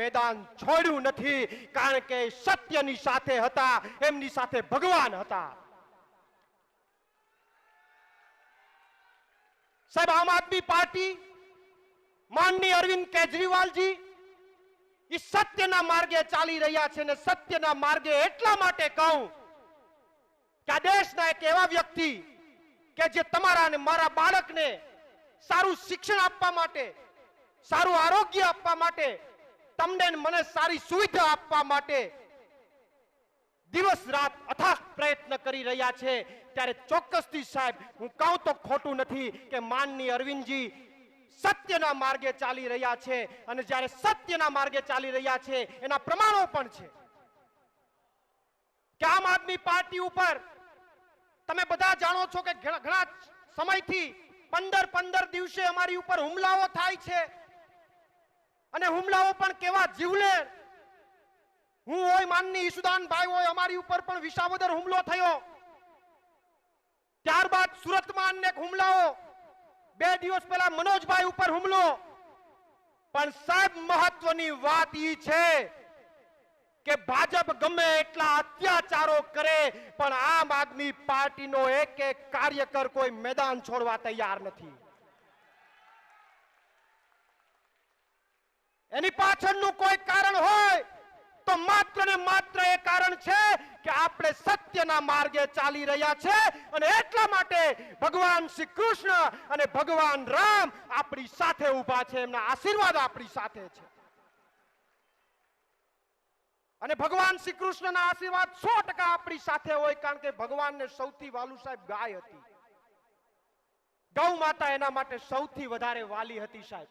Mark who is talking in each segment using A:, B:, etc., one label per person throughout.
A: મેદાન છોડ્યું નથી, કારણ કે સત્યની સાથે હતા, એમની સાથે ભગવાન હતા. સાહેબ, આમ આદમી પાર્ટી, માનનીય અરવિંદ કેજરીવાલજી એ સત્યના માર્ગે ચાલી રહ્યા છે, ને સત્યના માર્ગે એટલા માટે કહું કે આ દેશના એક એવા વ્યક્તિ કે જે તમારા અને મારા બાળકને સારું શિક્ષણ આપવા માટે, સારું આરોગ્ય આપવા માટે, તમને મને સારી સુવિધા આપવા માટે દિવસ રાત અથાગ પ્રયત્ન કરી રહ્યા છે. ત્યારે ચોક્કસથી સાહેબ હું કહું તો ખોટું નથી કે માનનીય અરવિંદજી સત્યના માર્ગે ચાલી રહ્યા છે, અને જ્યારે સત્યના માર્ગે ચાલી રહ્યા છે એના પ્રમાણો પણ છે. કે આમ આદમી પાર્ટી ઉપર તમે બધા જાણો છો કે ઘણા સમયથી 15 દિવસે અમારી ઉપર હુમલાઓ થાય છે, અને હુમલાઓ પણ કેવા જીવલેણ. હું હોય, માનની ઈસુદાનભાઈ હોય, અમારી ઉપર પણ વિસાવદર હુમલો થયો. ત્યારબાદ સુરતમાં અનેક હુમલાઓ, 2 દિવસ પહેલા મનોજભાઈ ઉપર હુમલો. પણ સાહેબ, મહત્વની વાત ઈ છે કે ભાજપ ગમે એટલા અત્યાચારો કરે પણ આમ આદમી પાર્ટીનો એક કાર્યકર કોઈ મેદાન છોડવા તૈયાર નથી. એની પાછળનું કોઈ કારણ હોય તો માત્ર ને માત્ર એ કારણ છે કે આપણે સત્યના માર્ગે ચાલી રહ્યા છે, અને એટલા માટે ભગવાન શ્રી કૃષ્ણ અને ભગવાન રામ આપણી સાથે ઊભા છે, એમના આશીર્વાદ આપણી સાથે છે. અને ભગવાન શ્રી કૃષ્ણના આશીર્વાદ 100% આપણી સાથે હોય, કારણ કે ભગવાનને સૌથી વાલું સાહેબ ગાય હતી. ગૌ માતા એના માટે સૌથી વધારે વાલી હતી સાહેબ.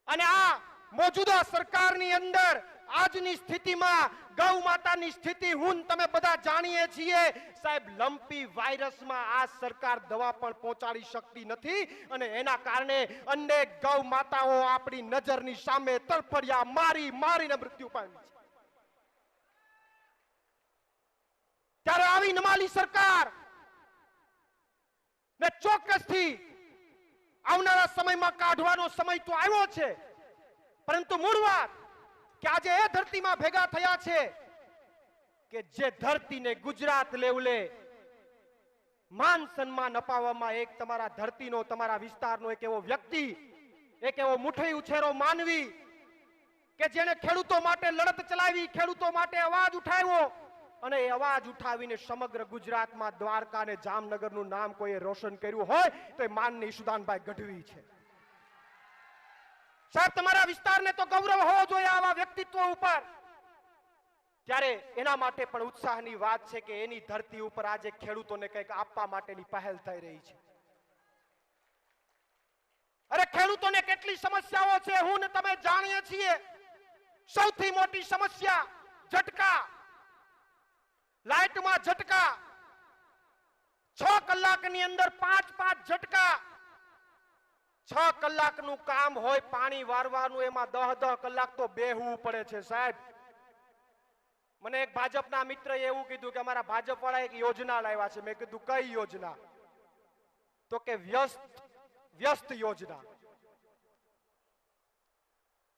A: અને આ મોજૂદા સરકારની અંદર આજની સ્થિતિમાં ગૌ માતાની સ્થિતિ હું તમે બધા જાણીએ છીએ સાહેબ. લંપી વાયરસમાં આ સરકાર દવા પણ પહોંચાડી શકતી નથી, અને એના કારણે અનેક ગૌ માતાઓ આપણી નજરની સામે તડફડિયા મારીને મૃત્યુ પામી છે. ત્યારે આવી નમાલી સરકાર ને ચોક્કસથી આવનારા સમયમાં કાઢવાનો સમય તો આવ્યો છે, પરંતુ મૂળ વાત કે આજે એ ધરતીમાં ભેગા થયા છે કે જે ધરતીને ગુજરાત લેવલે માન સન્માન અપાવવામાં એક તમારા ધરતીનો, તમારા વિસ્તારનો એક એવો વ્યક્તિ, એક એવો મુઠ્ઠી ઉછેરો માનવી કે જેને ખેડૂતો માટે લડત ચલાવી, ખેડૂતો માટે અવાજ ઉઠાવ્યો, અને એ અવાજ ઉઠાવીને સમગ્ર ગુજરાતમાં દ્વારકા અને જામનગરનું નામ કોઈએ રોશન કર્યું હોય તો એ માનની ઈસુદાનભાઈ ગઢવી છે. સાહેબ, તમારા વિસ્તારને તો ગૌરવ હોવો જોઈએ આવા વ્યક્તિત્વ ઉપર. ત્યારે એના માટે પણ ઉત્સાહની વાત છે કે એની ધરતી ઉપર આજે ખેડૂતોને કંઈક આપવા માટેની પહેલ થઈ રહી છે. અરે, ખેડૂતોને કેટલી સમસ્યાઓ છે હું ને તમે જાણીએ છીએ. સૌથી મોટી સમસ્યા ઝટકા, લાઇટમાં ઝટકા, 6 કલાકની અંદર 5 ઝટકા. 6 કલાકનું કામ હોય પાણી વારવાનું, એમાં 10 કલાક તો બેહવું પડે છે સાહેબ. મને એક ભાજપના મિત્રએ એવું કીધું કે અમારા ભાજપ વાળા એક યોજના લાવ્યા છે. મેં કીધું કઈ યોજના? તો કે વ્યસ્ત યોજના.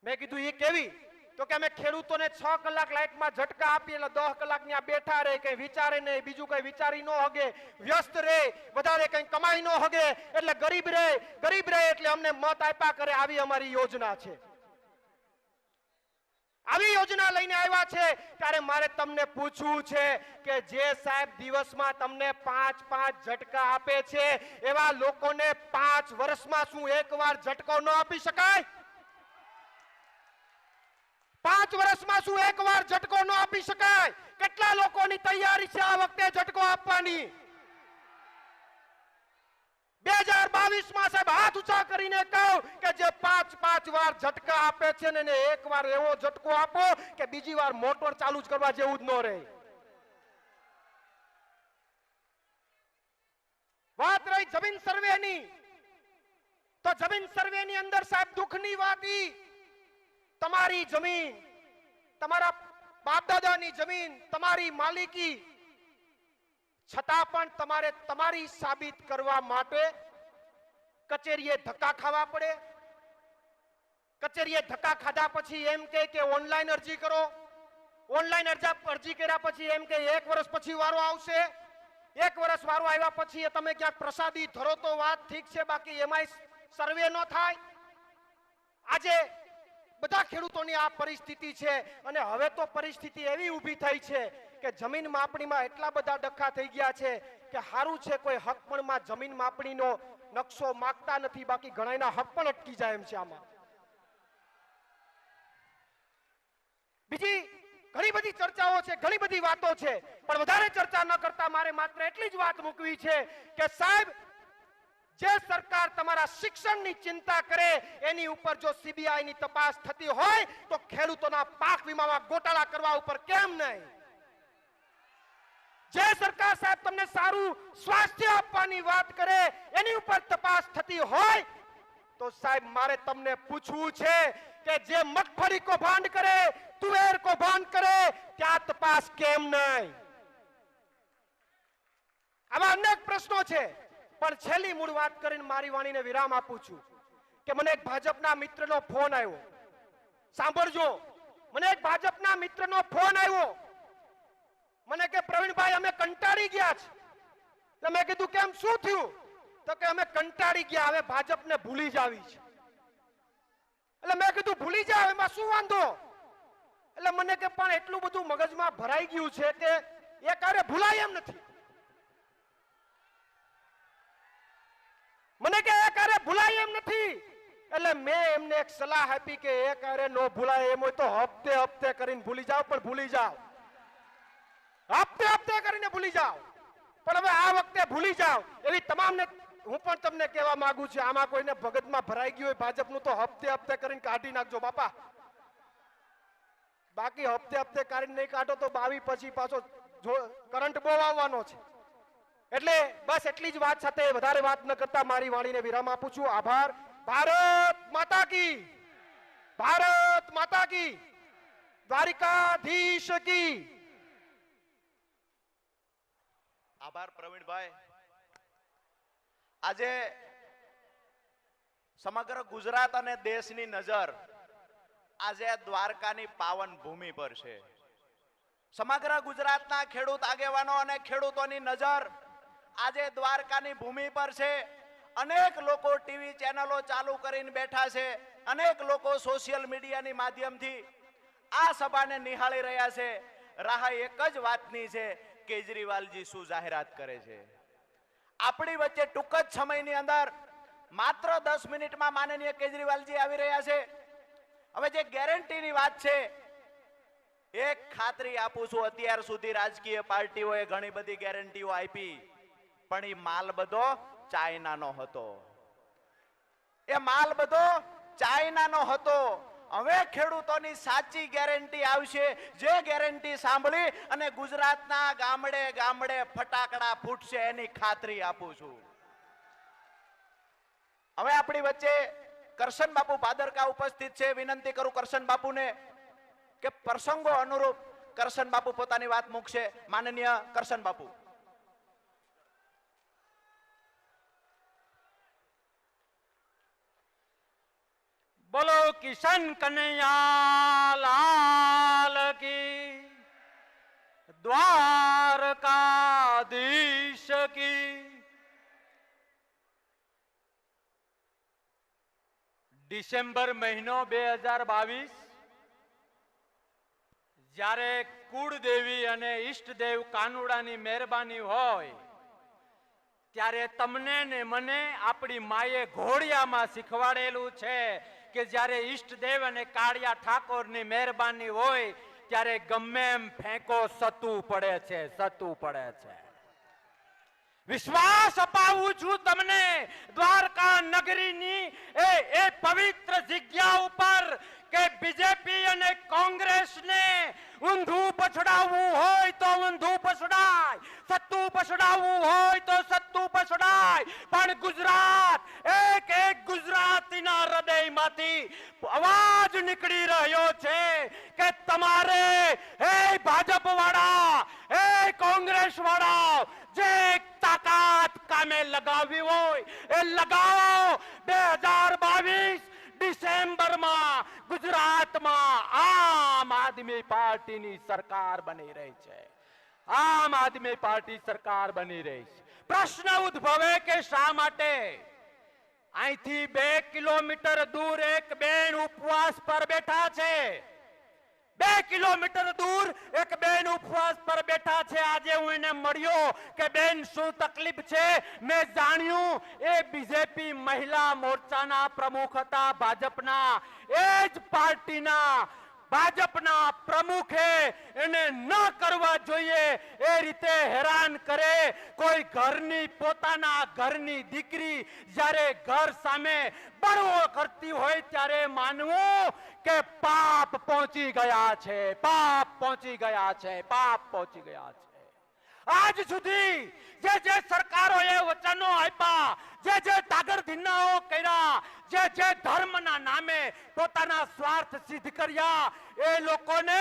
A: મેં કીધું એ કેવી? તો કે અમે ખેડૂતોને 6 કલાક લાઇટમાં ઝટકા આપીએ એટલે 10 કલાક ત્યાં બેઠા રહે, કઈ વિચારે નહીં, બીજું કઈ વિચારી ન હગે, વ્યસ્ત રહે, વધારે કઈ કમાઈ ન હગે, એટલે ગરીબ રહે એટલે અમને મત આપ્યા કરે. આવી અમારી યોજના છે. આવી યોજના લઈને આવ્યા છે. ત્યારે મારે તમને પૂછવું છે કે જે સાહેબ દિવસમાં તમને 5 ઝટકા આપે છે, એવા લોકોને 5 વર્ષમાં શું એકવાર ઝટકો ન આપી શકાય? 5 વર્ષમાં શું એકવાર ઝટકો ન આપી શકાય? કેટલા લોકોની તૈયારી છે આ વખતે ઝટકો આપવાની? 2022માં સાહેબ હાથ ઊંચા કરીને કહો કે જે 5 વાર ઝટકા આપે છે ને એને એકવાર એવો ઝટકો આપો કે બીજી વાર મોટર ચાલુ જ કરવા જેવું જ ન રહે. વાત રહી જમીન સર્વેની, તો જમીન સર્વેની અંદર સાહેબ દુઃખની વાત ઈ, તમારી જમીન, તમારા બાપ દાદાની જમીન, તમારી માલિકી, છતાં પણ તમારે તમારી સાબિત કરવા માટે કચેરીએ ધક્કા ખાવા પડે, કચેરીએ ધક્કા ખાધા પછી એમ કે ઓનલાઈન અરજી કરો, ઓનલાઈન અરજી કર્યા પછી એમ કે 1 વર્ષ પછી વારો આવશે, 1 વર્ષ વારો આવ્યા પછી તમે ક્યાંક પ્રસાદી ધરો તો વાત ઠીક છે, બાકી એમાંય સર્વે ન થાય. આજે બધા ખેડૂતોની આ પરિસ્થિતિ છે અને હવે તો પરિસ્થિતિ એવી ઊભી થઈ છે કે જમીન માપણીમાં એટલા બધા ડખા થઈ ગયા છે કે હારું છે કોઈ હક પણમાં જમીન માપણીનો નકશો માંગતા નથી, બાકી ઘણાના હક પણ અટકી જાય એમ છે. આમાં બીજી ઘણી બધી ચર્ચાઓ છે, ઘણી બધી વાતો છે, પણ વધારે ચર્ચા ન કરતા મારે માત્ર એટલી જ વાત મૂકવી છે કે સાહેબ, જે સરકાર તમારા શિક્ષણની ચિંતા કરે એની ઉપર જો સીબીઆઈ ની તપાસ થતી હોય તો ખેડૂતોના પાક વીમામાં ગોટાળા કરવા ઉપર કેમ નહીં? જે સરકાર સાહેબ તમને સારું સ્વાસ્થ્ય આપવાની વાત કરે એની ઉપર તપાસ થતી હોય તો સાહેબ મારે તમને પૂછવું છે કે જે મગફળી કૌભાંડ કરે, તુવેર કૌભાંડ કરે, ત્યાં તપાસ કેમ નહીં? આવા અનેક પ્રશ્નો છે. પણ છેલ્લી મૂળ વાત કરીને મારી વાણીને વિરામ આપું છું કે મને એક ભાજપના મિત્રનો ફોન આવ્યો. સાંભળજો, મને એક ભાજપના મિત્રનો ફોન આવ્યો. મને કે પ્રવીણભાઈ અમે કંટાળી ગયા છે. એટલે મેં કીધું કેમ, શું થયું? તો કે અમે કંટાળી ગયા, હવે ભાજપને ભૂલી જાવી છે. એટલે મેં કીધું ભૂલી જાવ એમાં શું વાંધો? એટલે મને કે પણ એટલું બધું મગજમાં ભરાઈ ગયું છે કે એ કાર્ય ભૂલાય એમ નથી. મને કે એ કાર્ય ભૂલાય એમ નથી. એટલે મેં એમને એક સલાહ આપી કે એ કાર્ય નો ભૂલાય એમ હોય તો હપ્તે હપ્તે કરીને ભૂલી જાવ, પણ ભૂલી જાવ, હપ્તે હપ્તે કરીને ભૂલી જાવ, પણ હવે આ વખતે ભૂલી જાવ એવી તમામને હું પણ તમને કહેવા માંગુ છું. આમાં કોઈને ભગતમાં ભરાઈ ગયું હોય ભાજપનું તો હપ્તે હપ્તે કરીને કાઢી નાખજો બાપા, બાકી હપ્તે હપ્તે કાઢીને નહીં કાઢો તો 22 પછી પાછો કરંટ બહુ આવવાનો છે. એટલે બસ એટલી જ વાત સાથે વધારે વાત ન કરતા મારી વાણીને વિરામ આપું છું. આભાર. ભારત માતા કી, ભારત માતા કી, દ્વારિકાધીશ કી.
B: આભાર પ્રવીણભાઈ. આજે સમગ્ર ગુજરાત અને દેશની નજર આજે દ્વારકાની પાવન ભૂમિ પર છે. સમગ્ર ગુજરાતના ખેડૂત આગેવાનો અને ખેડૂતોની નજર આજે દ્વારકાની ભૂમિ પર છે. અનેક લોકો ટીવી ચેનલો ચાલુ કરીને બેઠા છે, અનેક લોકો સોશિયલ મીડિયાની માધ્યમથી આ સભાને નિહાળી રહ્યા છે. રાહ એક જ વાતની છે, કેજરીવાલજી શું જાહેરાત કરે છે. આપણી વચ્ચે ટૂંક જ સમયની અંદર માત્ર 10 મિનિટમાં માનનીય કેજરીવાલજી આવી રહ્યા છે. હવે જે ગેરંટીની વાત છે, એક ખાતરી આપું છું, અત્યાર સુધી રાજકીય પાર્ટીઓએ ઘણી બધી ગેરંટીઓ આપી, પણ એ માલ બધો ચાઇનાનો હતો. એ માલ બધો ચાઇનાનો હતો. હવે ખેડૂતોની સાચી ગેરંટી આવશે, જે ગેરંટી સાંભળી અને ગુજરાતના ગામડે ગામડે ફટાકડા ફૂટશે એની ખાતરી આપું છું. હવે આપણી વચ્ચે કરશન બાપુ ભાદરકા ઉપસ્થિત છે. વિનંતી કરું કરશન બાપુને કે પ્રસંગો અનુરૂપ કરશન બાપુ પોતાની વાત મૂકશે. માનનીય કરશન બાપુ.
C: બોલો કિશન કનૈયા લાલ કી, દ્વારકાધીશ કી. ડિસેમ્બર મહિનો 2022, જ્યારે કુળદેવી અને ઈષ્ટદેવ કાનુડાની મહેરબાની હોય ત્યારે તમને ને મને આપણી માએ ઘોડિયામાં શીખવાડેલું છે કે જ્યારે ઈષ્ટદેવ અને કાળિયા ઠાકોરની મહેરબાની હોય ત્યારે ગમે એમ ફેંકો સતું પડે છે, સતું પડે છે. વિશ્વાસ અપાવું છું તમને, દ્વારકા નગરીની એ પવિત્ર જગ્યા ઉપર કે બીજેપી અને કોંગ્રેસને ઊંધું પછડાવવું હોય તો ઊંધું પછડાય, સત્તું પછડાવવું હોય તો સત્તું પછડાય, પણ ગુજરાત, એક એક ગુજરાતીના હૃદયમાંથી અવાજ નીકળી રહ્યો છે કે તમારે એ ભાજપ વાળા, એ કોંગ્રેસ વાળા જે તાકાત કામે લગાવી હોય એ લગાવો. 2022 ડિસેમ્બરમાં ગુજરાતમાં આમ આદમી પાર્ટીની સરકાર બની રહી છે. આમ આદમી પાર્ટી સરકાર બની રહી છે. પ્રશ્ન ઉદ્ભવે કે શા માટે અહીંથી 2 કિલોમીટર દૂર એક બેન ઉપવાસ પર બેઠા છે. 2 કિલોમીટર દૂર એક બેન ઉપવાસ પર બેઠા છે. આજે હું એને મળ્યો કે બેન શું તકલીફ છે. મેં જાણ્યું એ બીજેપી મહિલા મોરચાના પ્રમુખ હતા, ભાજપના. એ જ પાર્ટીના ભાજપના પ્રમુખે એને ન કરવા જોઈએ એ રીતે હેરાન કરે. કોઈ ઘરની પોતાના ઘરની દીકરી જ્યારે ઘર સામે બળવો કરતી હોય ત્યારે માનવું કે પાપ પહોંચી ગયા છે, પાપ પહોંચી ગયા છે, પાપ પહોંચી ગયા છે. આજ સુધી જે સરકારોએ વચનો આપ્યા, જે દાગરધીનાઓ કર્યા, જે ધર્મના નામે પોતાના સ્વાર્થ સિદ્ધ કર્યા, એ લોકોને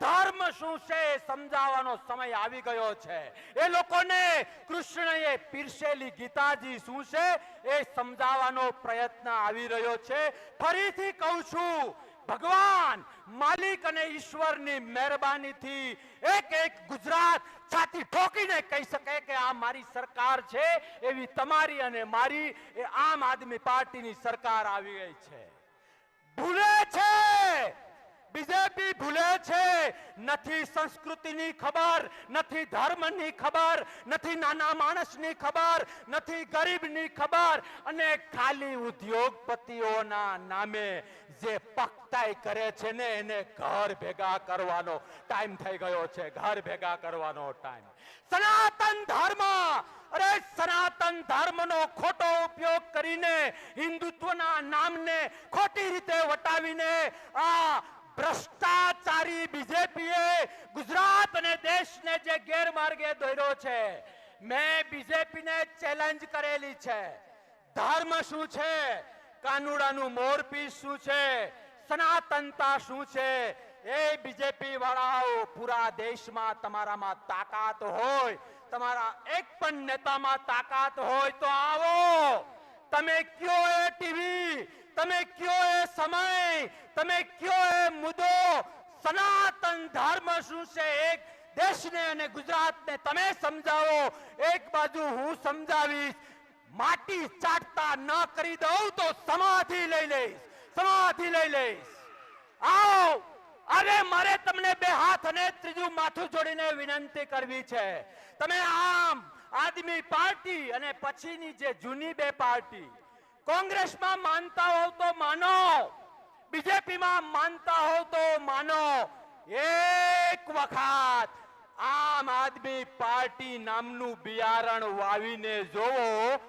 C: ધર્મ શું છે સમજાવવાનો સમય આવી ગયો છે. એ લોકોને કૃષ્ણએ પીરસેલી ગીતાજી શું છે એ સમજાવવાનો પ્રયત્ન આવી રહ્યો છે. ફરીથી કહું છું, ભગવાન માલિક અને ઈશ્વરની મહેરબાનીથી એક ગુજરાત છાતી ઠોકીને કહી શકે કે આ મારી સરકાર છે. એવી તમારી અને મારી એ આમ આદમી પાર્ટીની સરકાર આવી ગઈ છે. ભૂલે છે બીજેપી, ભૂલે છે. નથી સંસ્કૃતિની ખબર, નથી ધર્મની ખબર, નથી નાના માણસની ખબર, નથી ગરીબની ખબર, અને ખાલી ઉદ્યોગપતિઓના નામે જે પકતાઈ કરે છે ને એને ઘર ભેગા કરવાનો ટાઈમ થઈ ગયો છે. ઘર ભેગા કરવાનો ટાઈમ. સનાતન ધર્મ, અરે સનાતન ધર્મનો ખોટો ઉપયોગ કરીને હિન્દુત્વના નામને ખોટી રીતે વટાવીને આ ભ્રષ્ટાચારી બીજેપીએ ગુજરાત અને દેશને જે ગેરમાર્ગે દોર્યો છે. મેં બીજેપીને ચેલેન્જ કરેલી છે. ધર્મ શું છે, કાનુડાનું મોરપીસ શું છે, સનાતનતા શું છે, એ બીજેપી વાળાઓ પૂરા દેશમાં તમારામાં તાકાત હોય, તમારા એક પણ નેતામાં તાકાત હોય તો આવો. તમે કયો એ ટીવી, તમે કયો એ સમય, તમે કયો એ મુદ્દો, સનાતન ધર્મ શું છે એક દેશને અને ગુજરાતને તમે સમજાવો. એક બાજુ હું સમજાવીશ. માટી ચાટતા ન કરી દઉં તો સમાધિ લઈ લઈશ, સમાધિ લઈ લઈશ. આવો. અરે મારે તમને બે હાથ અને ત્રીજું માથું જોડીને વિનંતી કરવી છે. તમે આમ આદમી પાર્ટી અને પછીની જે જૂની બે પાર્ટી, કોંગ્રેસમાં માનતા હોવ તો માનો, બીજેપીમાં માનતા હોવ તો માનો. એક વખત આમ આદમી પાર્ટી નામનું બિયારણ વાવીને જોવો.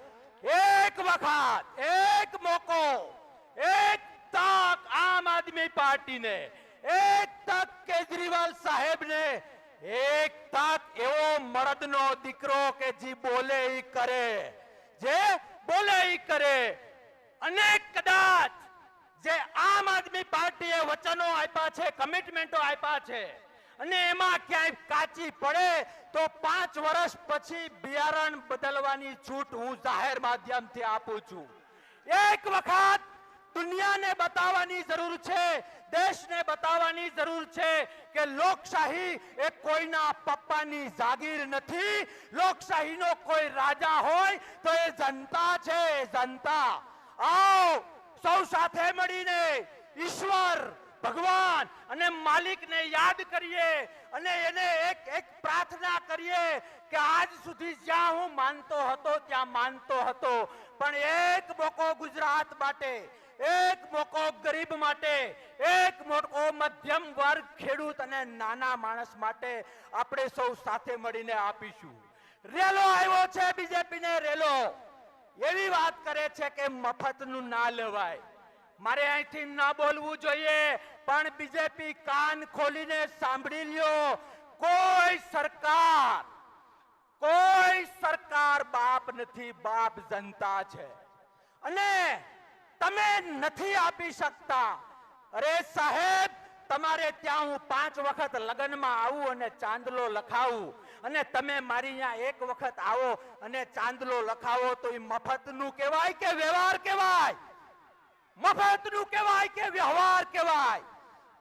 C: એક વખત, એક મોકો, એક તક આમ આદમી પાર્ટીને, એક તક કેજરીવાલ સાહેબને, એક તક એવો મર્દનો દીકરો કે જે બોલે ઈ કરે, જે બોલે ઈ કરે. અને કદાચ જે આમ આદમી પાર્ટીએ વચનો આપ્યા છે, કમિટમેન્ટો આપ્યા છે, અને એમાં ક્યાંય કાચી પડે તો 5 વર્ષ પછી બિયારણ બદલવાની છૂટ હું જાહેર માધ્યમથી આપું છું. એક વખત દુનિયાને બતાવવાની જરૂર છે, દેશને બતાવવાની જરૂર છે કે લોકશાહી એ કોઈના પપ્પાની જાગીર નથી. લોકશાહીનો કોઈ રાજા હોય તો એ જનતા છે, જનતા. આવો સૌ સાથે મળીને ઈશ્વર, ભગવાન અને માલિકને યાદ કરીએ અને એને એક પ્રાર્થના કરીએ કે આજ સુધી જ્યાં હું માનતો હતો ત્યાં માનતો હતો, પણ એક મોકો ગુજરાત માટે, એક મોકો ગરીબ માટે, એક મોકો મધ્યમ વર્ગ, ખેડૂત અને નાના માણસ માટે આપણે સૌ સાથે મળીને આપીશું. રેલો આવ્યો છે બીજેપીને, રેલો એવી વાત કરે છે કે મફતનું ના લેવાય. મારે અહીંથી ના બોલવું જોઈએ, પણ બીજેપી કાન ખોલીને સાંભળી લ્યો. કોઈ સરકાર બાપ નથી, બાપ જનતા છે. અને તમે નથી આપી શકતા. અરે સાહેબ, તમારે ત્યાં હું 5 વખત લગ્નમાં આવું અને ચાંદલો લખાવું, અને તમે મારી અહીંયા એક વખત આવો અને ચાંદલો લખાવો તો એ મફતનું કહેવાય કે વ્યવહાર કહેવાય? મફતનું કહેવાય કે વ્યવહાર કહેવાય?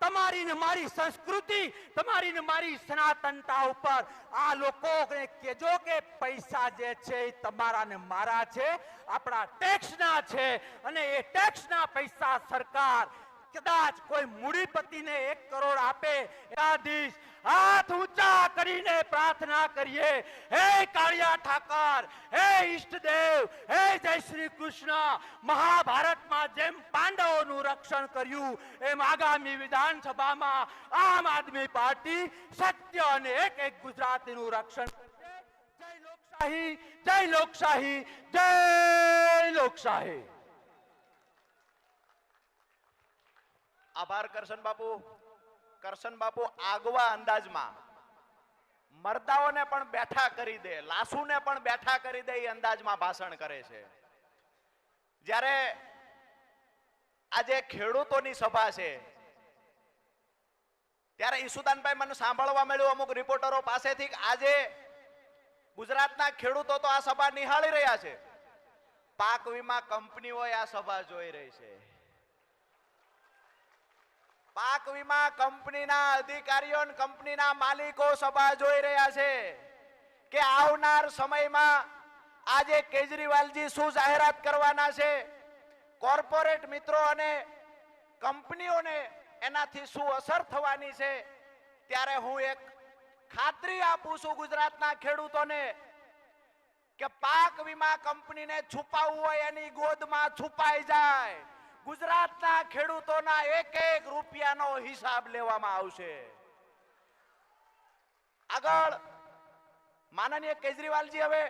C: તમારી ને મારી સંસ્કૃતિ, તમારી ને મારી સનાતનતા ઉપર આ લોકોને કહેજો કે પૈસા જે છે એ તમારા ને મારા છે, આપણા ટેક્સના છે, અને એ ટેક્સના પૈસા સરકાર કદાચ કોઈ મૂડીપતિને 1 કરોડ આપે, ન્યાયાધીશ હાથ ઊંચા કરીને પ્રાર્થના કરીએ, હે કાળિયા ઠાકર, હે ઈષ્ટદેવ, હે જય શ્રી કૃષ્ણ, મહાભારતમાં જેમ પાંડવોનું રક્ષણ કર્યું એમ આગામી વિધાનસભામાં આમ આદમી પાર્ટી સત્ય અને એક ગુજરાતીનું રક્ષણ કરશે. જય લોકશાહી, જય લોકશાહી, જય લોકશાહી.
B: આભાર કરશન બાપુ. કરશન બાપુ આગવા અંદાજમાં મર્દાઓને પણ બેઠા કરી દે, લાસુને પણ બેઠા કરી દે એ અંદાજમાં ભાષણ કરે છે. જ્યારે આજે ખેડૂતોની સભા છે ત્યારે ઈસુદાનભાઈ મને સાંભળવા મળ્યું અમુક રિપોર્ટરો પાસેથી કે આજે ગુજરાતના ખેડૂતો તો આ સભા નિહાળી રહ્યા છે, પાક વીમા કંપનીઓ આ સભા જોઈ રહી છે. પાક વીમા કંપનીના અધિકારીઓ અને કંપનીના માલિકો સભા જોઈ રહ્યા છે કે આવનાર સમયમાં આજે કેજરીવાલજી શું જાહેરાત કરવાના છે, કોર્પોરેટ મિત્રો અને કંપનીઓને એનાથી શું અસર થવાની છે. ત્યારે હું એક ખાતરી આપું છું ગુજરાતના ખેડૂતોને કે પાક વીમા કંપનીને છુપાવવું હોય એની ગોદમાં છુપાઈ જાય. ગુજરાતના ખેડૂતોના 1-1 રૂપિયાનો હિસાબ લેવામાં આવશે. આગળ માનનીય કેજરીવાલજી હવે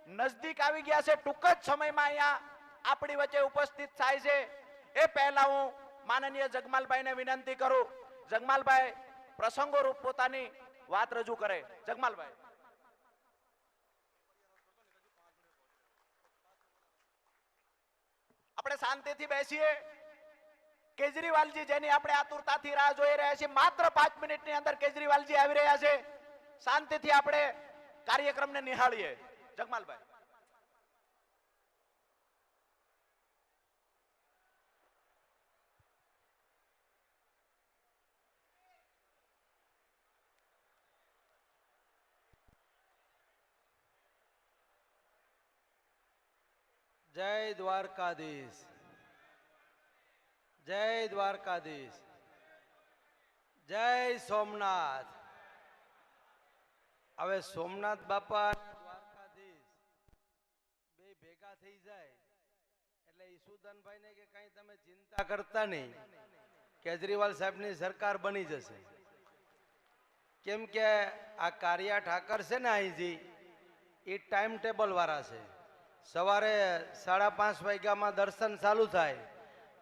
B: નજદીક આવી ગયા છે, ટૂંક જ સમયમાં અહીંયા આપણી વચ્ચે ઉપસ્થિત થાય છે. એ પહેલા હું માનનીય જગમાલભાઈને વિનંતી કરું, જગમાલભાઈ પ્રસંગોરૂપ પોતાની વાત રજૂ કરે. જગમાલભાઈ. આપણે શાંતિથી બેસીએ. કેજરીવાલજી જેની આપણે આતુરતાથી રાહ જોઈ રહ્યા છીએ, માત્ર 5 મિનિટની અંદર કેજરીવાલજી આવી રહ્યા છે. શાંતિથી આપણે કાર્યક્રમને નિહાળીએ. જગમાલભાઈ.
D: જય દ્વારકાધીશ, જય દ્વારકાધીશ, જય સોમનાથ. હવે સોમનાથ બાપા દ્વારકાધીશ બે ભેગા થઈ જાય એટલે ઈસુદાનભાઈ ને કે કઈ તમે ચિંતા કરતા નહીં, કેજરીવાલ સાહેબની સરકાર બની જશે. કેમ કે આ કાળિયા ઠાકર છે ને અહીંથી એ ટાઈમ ટેબલ વાળા છે. સવારે 5:30 વાગ્યામાં દર્શન ચાલુ થાય,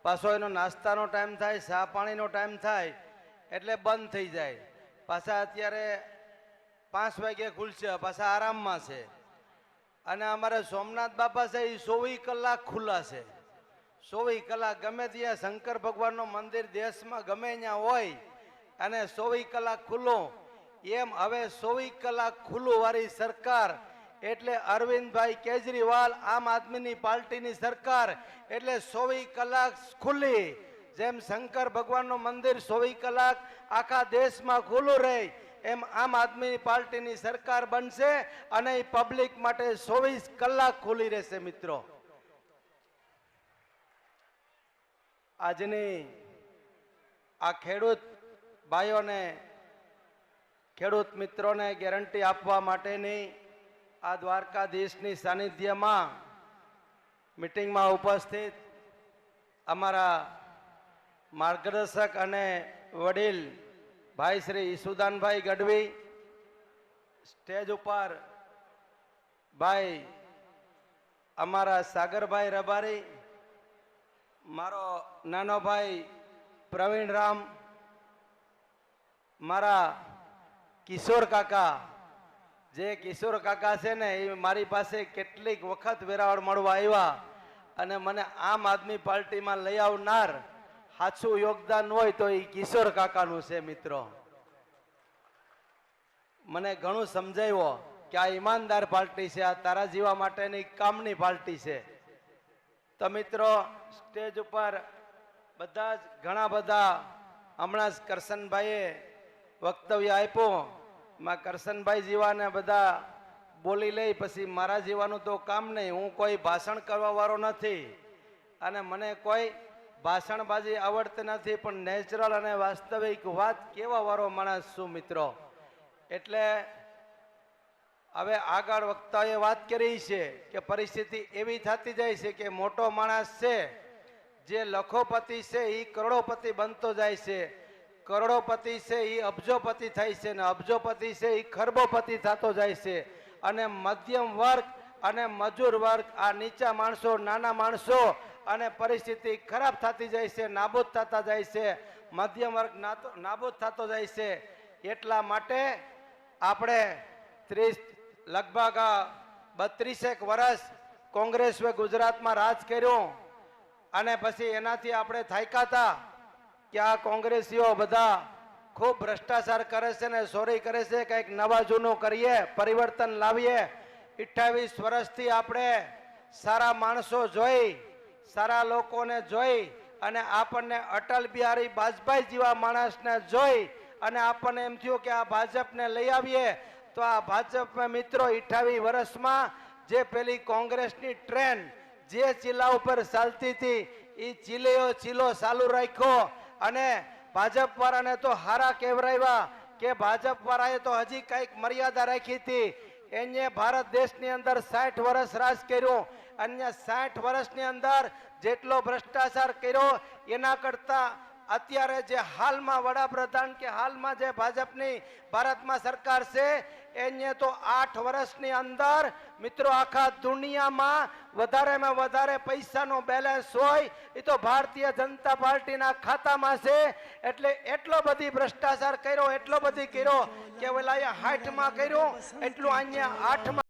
D: પાછો એનો નાસ્તાનો ટાઈમ થાય, ચા પાણીનો ટાઈમ થાય એટલે બંધ થઈ જાય. પાછા અત્યારે 5 વાગે ખુલશે, પાછા આરામમાં છે. અને અમારે સોમનાથ બાપા છે એ 24 કલાક ખુલ્લા છે. 24 કલાક ગમે ત્યાં શંકર ભગવાનનું મંદિર દેશમાં ગમે ત્યાં હોય અને 24 કલાક ખુલ્લું. એમ હવે 24 કલાક ખુલ્લું વાળી સરકાર એટલે અરવિંદભાઈ કેજરીવાલ આમ આદમીની પાર્ટીની સરકાર એટલે 24 કલાક ખુલ્લી. જેમ શંકર ભગવાનનું મંદિર 24 કલાક આખા દેશમાં ખુલ્લું રહે એમ આમ આદમી પાર્ટીની સરકાર બનશે અને એ પબ્લિક માટે 24 કલાક ખુલ્લી રહેશે. મિત્રો, આજની આ ખેડૂત ભાઈઓને, ખેડૂત મિત્રોને ગેરંટી આપવા માટેની આ દ્વારકાધીશની સાનિધ્યમાં મીટિંગમાં ઉપસ્થિત અમારા માર્ગદર્શક અને વડીલ ભાઈ શ્રી ઈસુદાનભાઈ ગઢવી, સ્ટેજ ઉપર ભાઈ અમારા સાગરભાઈ રબારી, મારો નાનો ભાઈ પ્રવીણ રામ, મારા કિશોર કાકા, જે કિશોર કાકા છે ને એ મારી પાસે કેટલીક વખત વેરાવળ મળવા આવ્યા અને મને આમ આદમી પાર્ટીમાં લઈ આવનાર સાચું યોગદાન હોય તો એ કિશોર કાકાનું છે. મિત્રો, મને ઘણું સમજાવ્યો કે આ ઈમાનદાર પાર્ટી છે, આ તારા જીવા માટેની કામની પાર્ટી છે. તો મિત્રો, સ્ટેજ ઉપર બધા જ ઘણા બધા હમણાં જ કરશનભાઈએ વક્તવ્ય આપ્યું. માં કરશનભાઈ જેવાને બધા બોલી લઈ પછી મારા જેવાનું તો કામ નહીં. હું કોઈ ભાષણ કરવા વાળો નથી અને મને કોઈ ભાષણબાજી આવડતી નથી, પણ નેચરલ અને વાસ્તવિક વાત કેવા વાળો માણસ છું મિત્રો. એટલે હવે આગળ વક્તાએ વાત કરી છે કે પરિસ્થિતિ એવી થતી જાય છે કે મોટો માણસ છે જે લખોપતિ છે એ કરોડોપતિ બનતો જાય છે, કરોડોપતિ છે એ અબજોપતિ થાય છે ને અબજોપતિ છે એ ખરબોપતિ થતો જાય છે. અને મધ્યમ વર્ગ અને મજૂર વર્ગ આ નીચા માણસો, નાના માણસો અને પરિસ્થિતિ ખરાબ થતી જાય છે, નાબૂદ થતા જાય છે, મધ્યમ વર્ગ નાબૂદ થતો જાય છે. એટલા માટે આપણે લગભગ 32 વર્ષ કોંગ્રેસે ગુજરાતમાં રાજ કર્યું અને પછી એનાથી આપણે થાક્યા હતા કે આ કોંગ્રેસીઓ બધા ખૂબ ભ્રષ્ટાચાર કરે છે ને ચોરી કરે છે, કંઈક નવા જૂનું કરીએ, પરિવર્તન લાવીએ. 28 વર્ષથી આપણે સારા માણસો જોઈ, સારા લોકોને જોઈ અને આપણને અટલ બિહારી વાજપેયી જેવા માણસને જોઈ અને આપણને એમ થયું કે આ ભાજપને લઈ આવીએ. તો આ ભાજપમાં મિત્રો 28 વર્ષમાં જે પેલી કોંગ્રેસની ટ્રેન જે ચીલા ઉપર ચાલતી હતી એ ચીલો ચાલુ રાખ્યો અને ભાજપ વાળાને તો હારા કેવરાવ્યા કે ભાજપ વાળાએ તો હજી કંઈક મર્યાદા રાખી હતી. એને ભારત દેશની અંદર 60 વર્ષ રાજ કર્યું. અન્ય 60 વર્ષની અંદર જેટલો ભ્રષ્ટાચાર કર્યો એના કરતા અત્યારે જે હાલમાં વડાપ્રધાન કે હાલમાં જે ભાજપની ભારતમાં સરકાર છે એને તો 8 વર્ષની અંદર મિત્રો આખા દુનિયામાં વધારેમાં વધારે પૈસાનો બેલેન્સ હોય એ તો ભારતીય જનતા પાર્ટીના ખાતામાં છે. એટલે એટલો બધી ભ્રષ્ટાચાર કર્યો, એટલો બધી કર્યો કે ઓલા 60માં કર્યો એટલું અહીંયા 8માં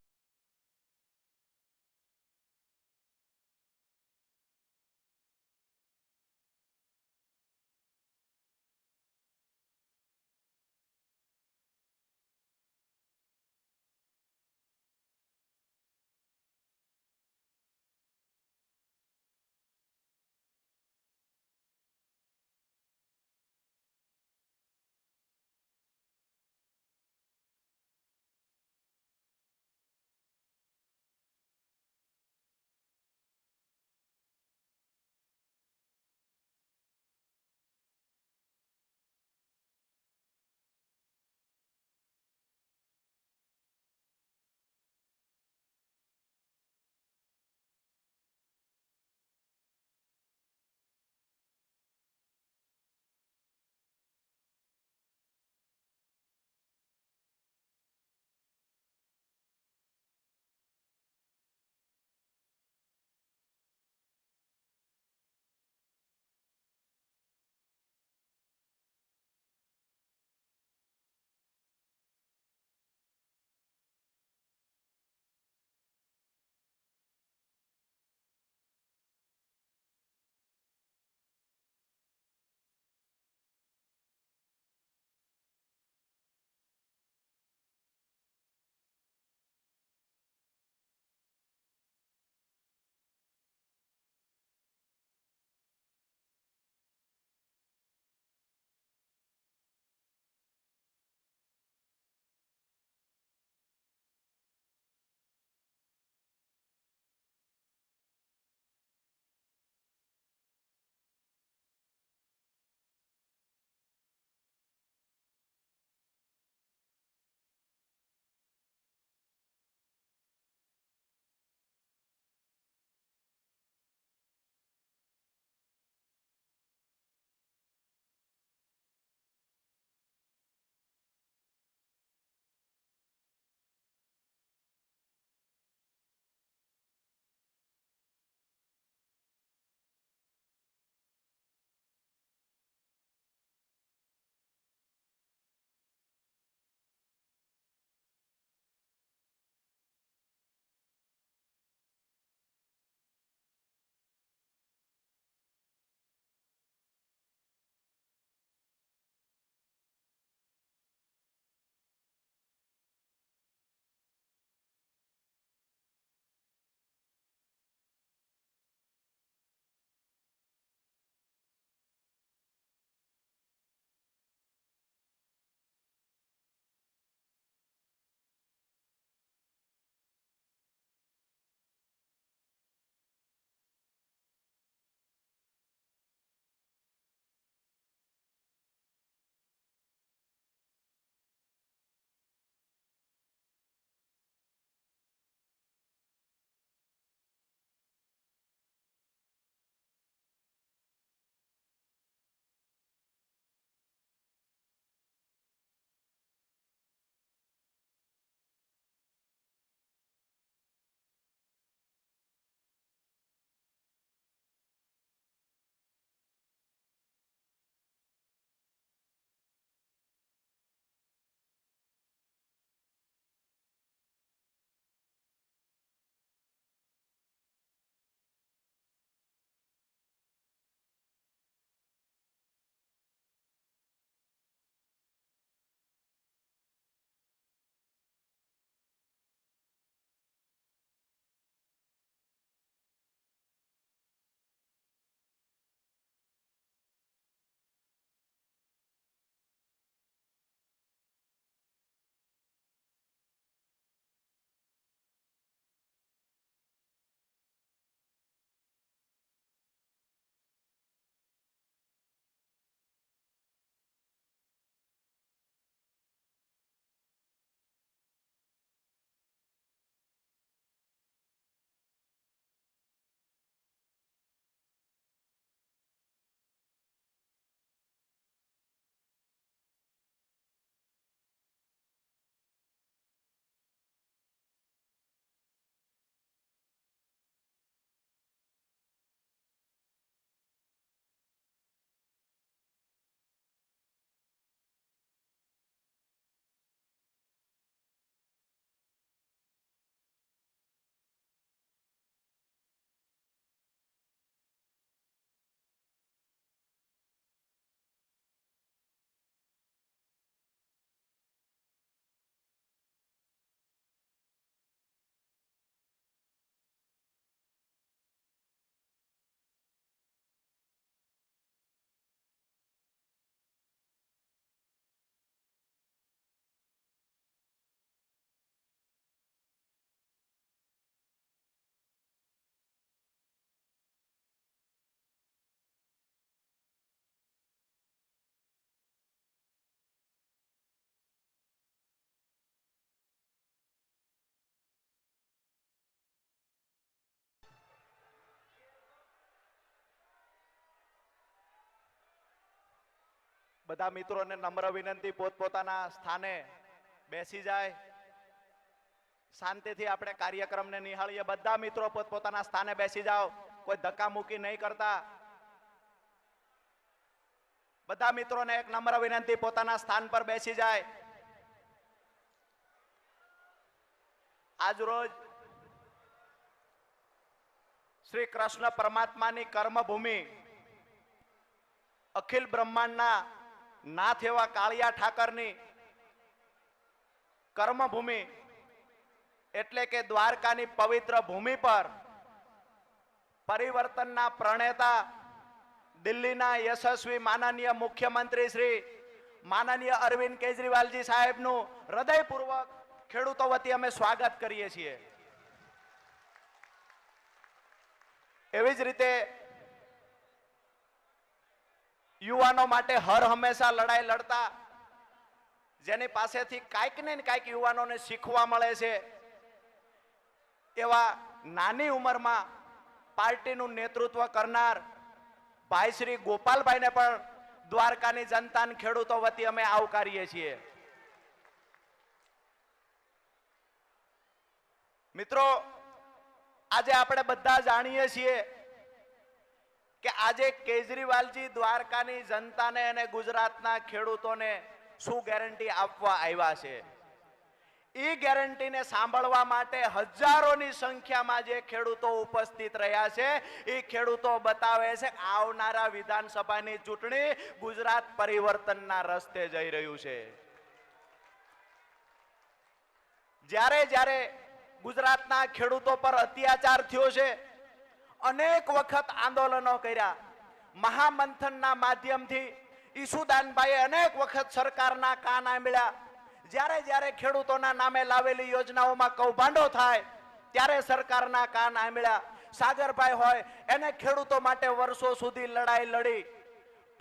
B: બધા મિત્રોને નમ્ર વિનંતી પોતપોતાના સ્થાને બેસી જાય. શાંતિથી આપણે કાર્યક્રમને નિહાળીએ. બધા મિત્રો પોતપોતાના સ્થાને બેસી જાઓ. કોઈ ધક્કા મૂકી નહીં કરતા. બધા મિત્રોને એક નમ્ર વિનંતી, પોતાના સ્થાન પર બેસી જાય. આજ રોજ શ્રી કૃષ્ણ પરમાત્માની કર્મભૂમિ, અખિલ બ્રહ્માંડના નાથ એવા કાળિયા ઠાકરની કર્મભૂમિ એટલે કે દ્વારકાની પવિત્ર ભૂમિ પર પરિવર્તનના પ્રણેતા, દિલ્હીના યશસ્વી માનનીય મુખ્યમંત્રી શ્રી માનનીય અરવિંદ કેજરીવાલજી સાહેબનું હૃદયપૂર્વક ખેડૂતો વતી અમે સ્વાગત કરીએ છીએ. એવી જ રીતે યુવાનો માટે હર હંમેશા લડાઈ લડતા, જેની પાસેથી કાંઈક ને કાંઈક યુવાનોને શીખવા મળે છે, એવા નાની ઉંમરમાં પાર્ટીનું નેતૃત્વ કરનાર ભાઈ શ્રી ગોપાલભાઈને પણ દ્વારકાની જનતા અને ખેડૂતો વતી અમે આવકારીએ છીએ. મિત્રો, આજે આપણે બધા જાણીએ છીએ કે આજે કેજરીવાલજી દ્વારકાની જનતાને અને ગુજરાતના ખેડૂતોને શું ગેરંટી આપવા આવ્યા છે. એ ગેરંટીને સાંભળવા માટે હજારોની સંખ્યામાં જે ખેડૂતો ઉપસ્થિત રહ્યા છે, એ ખેડૂતો બતાવે છે કે આવનારા વિધાનસભાની ચૂંટણી ગુજરાત પરિવર્તનના રસ્તે જઈ રહ્યું છે. જ્યારે જ્યારે ગુજરાતના ખેડૂતો પર અત્યાચાર થયો છે, અનેક વખત આંદોલનો કર્યા, મહામંથનના માધ્યમથી ઈસુદાનભાઈએ અનેક વખત સરકારના કાન આંબળ્યા. જ્યારે જ્યારે ખેડૂતોના નામે લાવેલી યોજનાઓમાં કૌભાંડો થાય ત્યારે સરકારના કાન આંબળ્યા. સાગરભાઈ હોય, એને ખેડૂતો માટે વર્ષો સુધી લડાઈ લડી,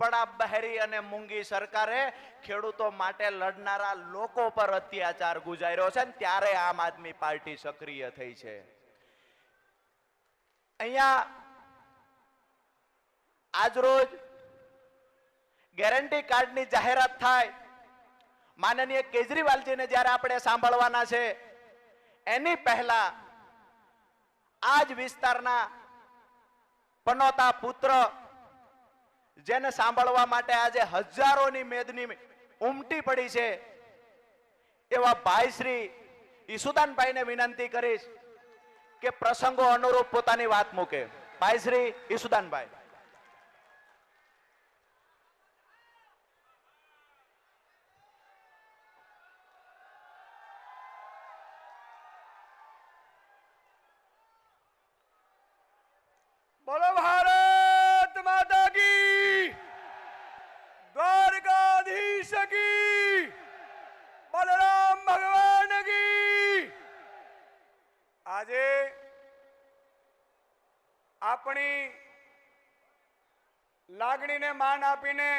B: પણ આ બહેરી અને મૂંગી સરકારે ખેડૂતો માટે લડનારા લોકો પર અત્યાચાર ગુજાર્યો છે, ત્યારે આમ આદમી પાર્ટી સક્રિય થઈ છે. અહીંયા આજરોજ ગેરંટી કાર્ડની જાહેરાત થાય, માનનીય કેજરીવાલજીને જ્યારે આપણે સાંભળવાના છે, એની પહેલા આજ વિસ્તારના પનોતા પુત્ર, જેને સાંભળવા માટે આજે હજારોની મેદની ઉમટી પડી છે, એવા ભાઈ શ્રી ઈસુદાનભાઈને વિનંતી કરીશ કે પ્રસંગો અનુરૂપ પોતાની વાત મૂકે. ભાઈ શ્રી ઈસુદાનભાઈ.
E: બોલો ભારત માતા કી, દ્વારકાધીશ કી, બલરામ ભગવાન કી. આજે આપણી લાગણીને માન આપીને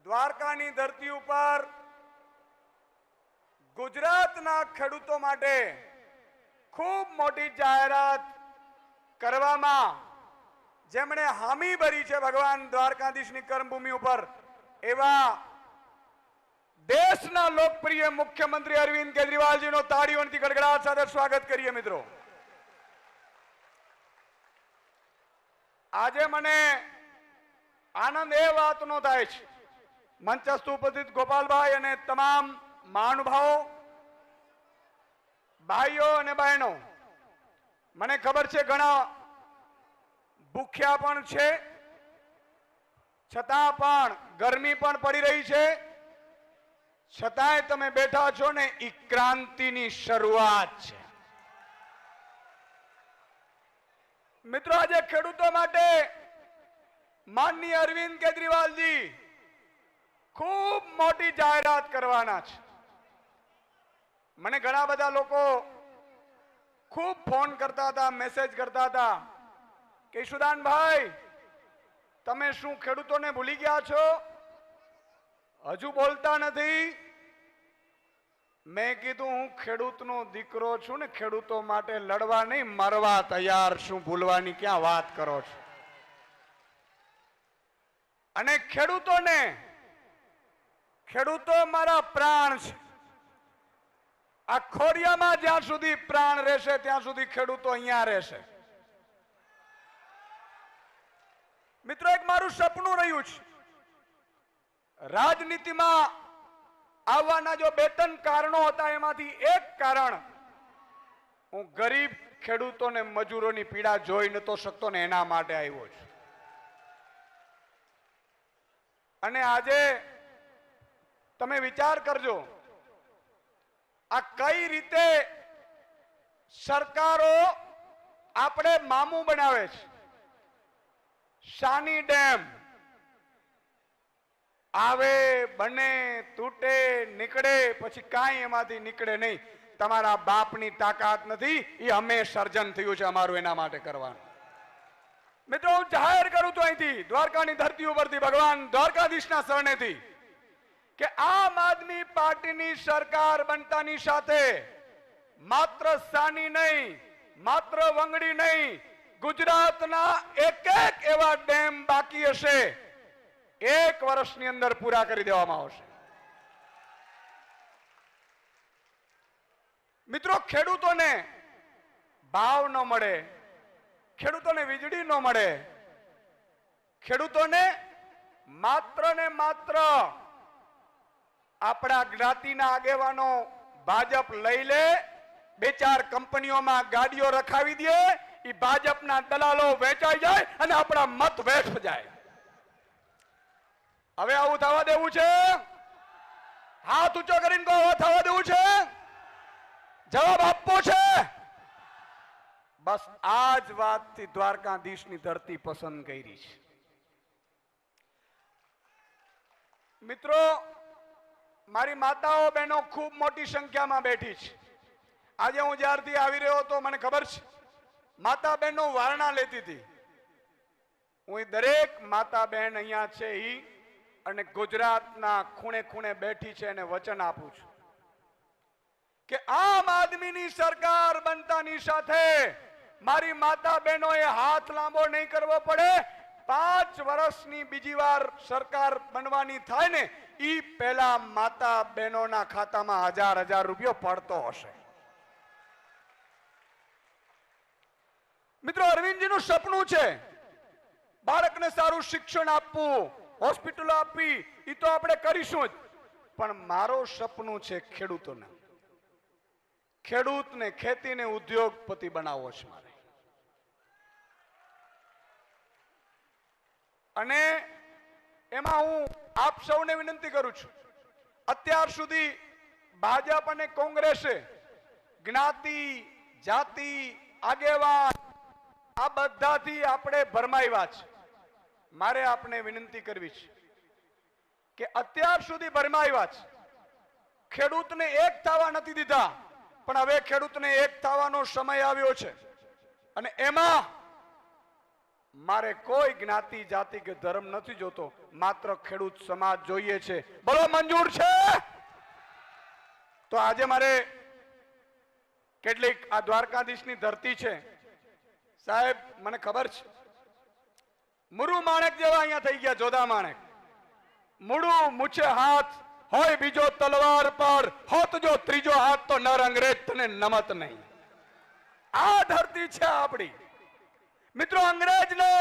E: દ્વારકાની ધરતી ઉપર ગુજરાતના ખેડૂતો માટે ખૂબ મોટી જાહેરાત કરવામાં જેમણે હામી ભરી છે ભગવાન દ્વારકાધીશની કર્મભૂમિ ઉપર, એવા દેશના લોકપ્રિય મુખ્યમંત્રી અરવિંદ કેજરીવાલજીનો તાળીઓથી ગડગડાટ સાથે સ્વાગત કરીએ. મિત્રો, આજે મને આનંદ એ વાતનો થાય છે, મંચસ્થ ઉપસ્થિત ગોપાલભાઈ અને તમામ મહાનુભાવો, ભાઈઓ અને બહેનો, મને ખબર છે ઘણા ભૂખ્યા પણ છે, છતાં પણ ગરમી પણ પડી રહી છે, છતાંય તમે બેઠા છો ને, એ ક્રાંતિની શરૂઆત છે. મિત્રો, આજે ખેડૂતો માટે માનનીય અરવિંદ કેજરીવાલજી ખૂબ મોટી જાહેરાત કરવાના છે. મને ઘણા બધા લોકો ખૂબ ફોન કરતા હતા, મેસેજ કરતા હતા કે ઈશુદાનભાઈ, તમે શું ખેડૂતોને ભૂલી ગયા છો? હજુ બોલતા નથી. મેં કીધું, હું ખેડૂતનો દીકરો છું ને, ખેડૂતો માટે લડવા નહીં મરવા તૈયાર છું. ભૂલવાની ક્યાં વાત કરો છો? અને ખેડૂતો મારા પ્રાણ છે. આ ખોડિયામાં જ્યાં સુધી પ્રાણ રહેશે ત્યાં સુધી ખેડૂતો અહીંયા રહેશે. મિત્રો, એક મારું સપનું રહ્યું છે. રાજનીતિમાં આવવાના જો 2-3 કારણો હતા, એમાંથી એક કારણ હું ગરીબ ખેડૂતોને મજૂરોની પીડા જોઈ નતો શકતો ને એના માટે આવ્યો છું. અને આજે તમે વિચાર કરજો, આ કઈ રીતે સરકારો આપણે મામું બનાવે છે. શાની ડેમ આવે, બને, તૂટે, નીકળે, પછી કાંઈ એમાંથી નીકળે નહીં. તમારા બાપની તાકાત નથી, એ અમે સર્જન થયું છે અમારું, એના માટે કરવાનું. મિત્રો, હું જાહેર કરું તો અહીંથી દ્વારકાની ધરતી ઉપરથી ભગવાન દ્વારકાધીશના શરણેથી કે આમ આદમી પાર્ટીની સરકાર બનતાની સાથે માત્ર સાની નહીં, માત્ર વંગડી નહીં, ગુજરાતના એક એવા ડેમ બાકી હશે 1 વર્ષની અંદર પૂરા કરી દેવામાં આવશે. મિત્રો, ખેડૂતોને ભાવ ન મળે, ખેડૂતોને વીજળી ન મળે, ખેડૂતોને માત્ર ને માત્ર આપણા જ્ઞાતિના આગેવાનો ભાજપ લઈ લે, 2-4 કંપનીઓમાં ગાડીઓ રખાવી દે, એ ભાજપના દલાલો વેચાઈ જાય અને આપણા મત વેઠ જાય. હવે આવું થવા દેવું છે? હાથ ઊંચો કરીને કહો, આવું થવા દેવું છે? જવાબ આપવો છે? બસ આ જ વાતથી દ્વારકાધીશની ધરતી પસંદ કરી છે. મિત્રો, મારી માતાઓ બહેનો ખૂબ મોટી સંખ્યામાં બેઠી છે. આજે હું જ્યારથી આવી રહ્યો હતો મને ખબર છે, માતા બહેનો વારણા લેતી હતી. હું દરેક માતા બહેન અહીંયા છે અને ગુજરાતના ખૂણે ખૂણે બેઠી છે અને વચન આપું છું કે આમ આદમીની સરકાર બનતાની સાથે મારી માતા બહેનોએ હાથ લાંબો નહીં કરવો પડે. 5 વર્ષની બીજી વાર સરકાર બનવાની થાય ને, ઈ પહેલા માતા બહેનોના ખાતામાં 1000 રૂપિયો પડતો હશે. મિત્રો, અરવિંદજીનું સપનું છે બાળકને સારું શિક્ષણ આપવું, હોસ્પિટલો આપવી, એ તો આપણે કરીશું જ, પણ મારો સપનું છે ખેડૂતોને, ખેડૂતને ખેતીને ઉદ્યોગપતિ બનાવવો છે મારે. અને એમાં હું આપ સૌને વિનંતી કરું છું, અત્યાર સુધી ભાજપ અને કોંગ્રેસે જ્ઞાતિ, જાતિ, આગેવાન આ બધાથી આપણે ભરમાવ્યા છે. મારે આપને વિનંતી કરવી છે કે અત્યાર સુધી ભરમાવ્યા છે, ખેડૂતને એક થવા નથી દીધા, પણ હવે ખેડૂતને એક થવાનો સમય આવ્યો છે. અને એમાં મારે કોઈ જ્ઞાતિ, જાતિ કે ધર્મ નથી જોતો, માત્ર ખેડૂત સમાજ જોઈએ છે. બોલો, મંજૂર છે? તો આજે મારે કેટલીક આ દ્વારકાધીશની ધરતી છે સાહેબ, મને ખબર છે મુરુ માણેક જેવા અહીંયા થઈ ગયા, જોધા માણેક. મુડું મૂછે હાથ હોય બીજો તલવાર પર, હોત જો ત્રીજો હાથ તો નર અંગ્રેજ તને નમત નહીં. આ ધરતી છે આપણી. મિત્રો, અંગ્રેજને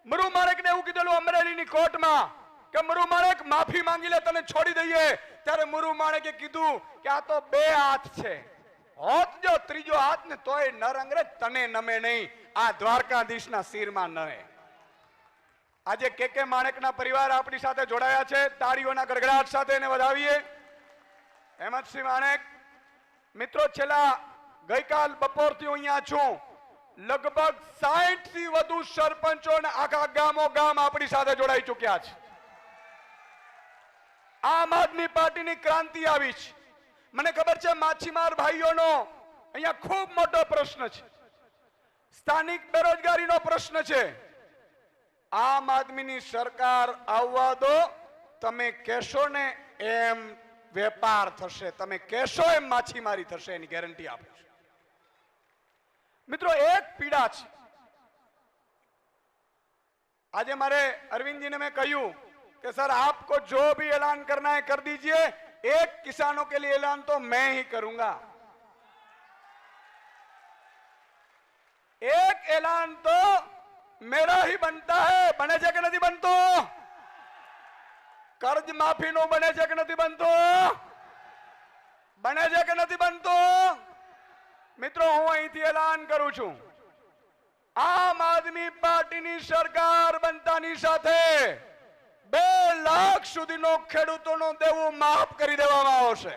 E: મુરુ માણેકને એવું કીધેલું અમરેલીની કોર્ટમાં કે મુરુ માણેક માફી માંગી લે, તને છોડી દઈએ. ત્યારે મુરુ માણેકે કીધું કે આ તો 2 હાથ છે, હોત જો ત્રીજો હાથ ને તોય નર અંગ્રેજ તને નમે નહીં. આ દ્વારકાધીશના શિરમાં નમે. આજે કે માણેકના પરિવાર આપણી સાથે જોડાયા છે, તાળીઓના ગડગડાટ સાથે એને વધાવીએ. હેમંતસિંહ માણેક, મિત્રો, છેલ્લા ગઈકાલ બપોરથી હું અહીંયા છું, લગભગ 60 થી વધુ સરપંચો અને આખા ગામો ગામ આપણી સાથે જોડાઈ ચૂક્યા છે. આમ આદમી પાર્ટીની ક્રાંતિ આવી છે. મને ખબર છે માછીમાર ભાઈઓનો અહીંયા ખૂબ મોટો પ્રશ્ન છે, સ્થાનિક બેરોજગારીનો પ્રશ્ન છે. આમ આદમીની સરકાર આવવા દો, તમે કહેશો ને એમ વેપાર થશે, તમે કહેશો એમ માછીમારી થશે, એની ગેરંટી આપું છું. મિત્રો, એક પીડા છે, આજે મારે अरविंद जी ने मैं કહ્યું कि सर आपको जो भी ऐलान करना है कर दीजिए, एक किसानों के लिए ऐलान तो मैं ही करूंगा। एक ऐलान तो मेरा ही बनता है। बने છે કે નથી બનતો? कर्ज माफी નો બને છે કે નથી બનતો? બને છે કે નથી બનતો? મિત્રો હું અહીંથી એલાન કરું છું, આમ આદમી પાર્ટીની સરકાર બનતાની સાથે 2 લાખ સુધીનો ખેડૂતોનું દેવું માફ કરી દેવામાં આવશે।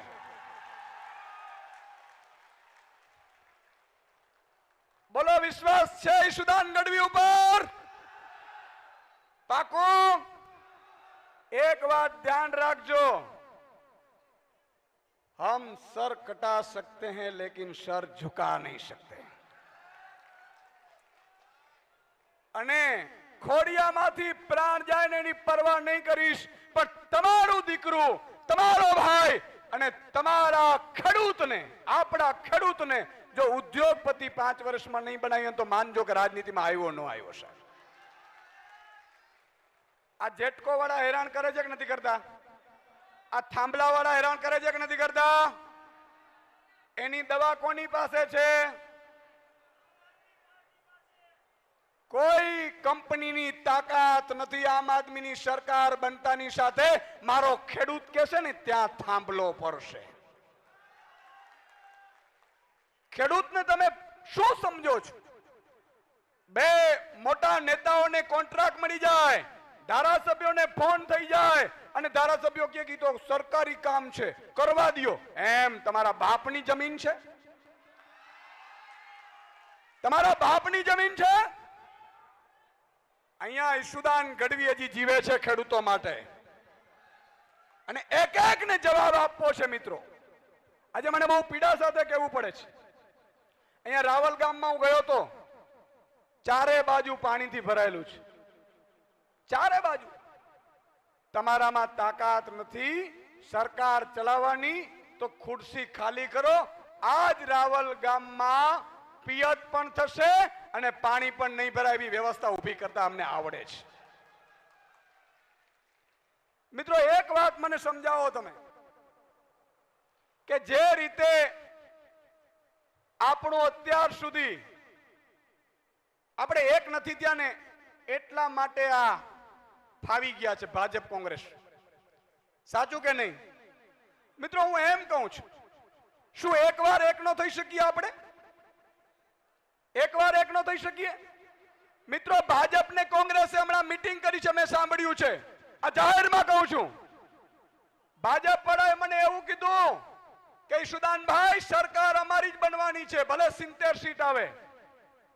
E: બોલો વિશ્વાસ છે ઈશુદાન ગઢવી ઉપર? પાકું? एक बात ध्यान रखजो, हम सर कटा सकते हैं लेकिन सर झुका नहीं सकते। અને ખોડિયામાંથી પ્રાણ જાય ને એની પરવા નહીં કરીશ, પણ તમારું દીકરું, તમારો ભાઈ અને તમારા ખેડૂતને, આપણા ખેડૂતને જો ઉદ્યોગપતિ 5 વર્ષમાં નહીં બનાવ્યો તો માનજો કે રાજનીતિમાં આવ્યો ન આવ્યો સાહેબ। આ જેટકો વાળા હેરાન કરે છે કે નથી કરતા? આ થાંભલા વાળા હેરાન કરે છે કે નથી કરતા? એની દવા કોની પાસે છે? કોઈ કંપનીની તાકાત નથી આમ આદમીની સરકાર બનતાની સાથે મારો ખેડૂત કહેશે ને ત્યાં થાંભલો પડશે। ખેડૂતને તમે શું સમજો છો? 2 મોટા નેતાઓને કોન્ટ્રાક્ટ મળી જાય, ધારાસભ્યોને ફોન થઈ જાય અને ધારાસભ્યો કહે કે તો સરકારી કામ છે કરવા દો। એમ તમારા બાપની જમીન છે? તમારા બાપની જમીન છે? અહીંયા ઈશુદાન ગઢવી હજી જીવે છે ખેડૂતો માટે અને એક એકને જવાબ આપવો છે। મિત્રો આજે મને બહુ પીડા સાથે કહેવું પડે છે, અહીંયા રાવલ ગામમાં હું ગયો તો, ચારે બાજુ પાણીથી ભરાયેલું છે, ચારે બાજુ। તમારામાં તાકાત નથી સરકાર ચલાવવાની તો ખુરશી ખાલી કરો। આજ રાવલ ગામમાં પિયત પણ થશે અને પાણી પણ નહીં ભરાય એવી વ્યવસ્થા ઊભી કરતા અમને આવડે છે। મિત્રો એક વાત મને સમજાવો તમે કે જે રીતે આપણો અત્યાર સુધી આપણે એક નથી ત્યાં ને એટલા માટે આ ફાવી ગયા છે ભાજપ કોંગ્રેસ, સાચું કે નહીં? મિત્રો હું એમ કહું છું, શું એકવાર એક નો થઈ શકીએ આપણે? એકવાર એક નો થઈ શકીએ? મિત્રો ભાજપ ને કોંગ્રેસે હમણાં મીટિંગ કરી છે, મેં સાંભળ્યું છે, આ જાહેરમાં કહું છું। ભાજપ વાળાએ મને એવું કીધું કે ઈશુદાનભાઈ સરકાર અમારી જ બનવાની છે, ભલે 70 સીટ આવે।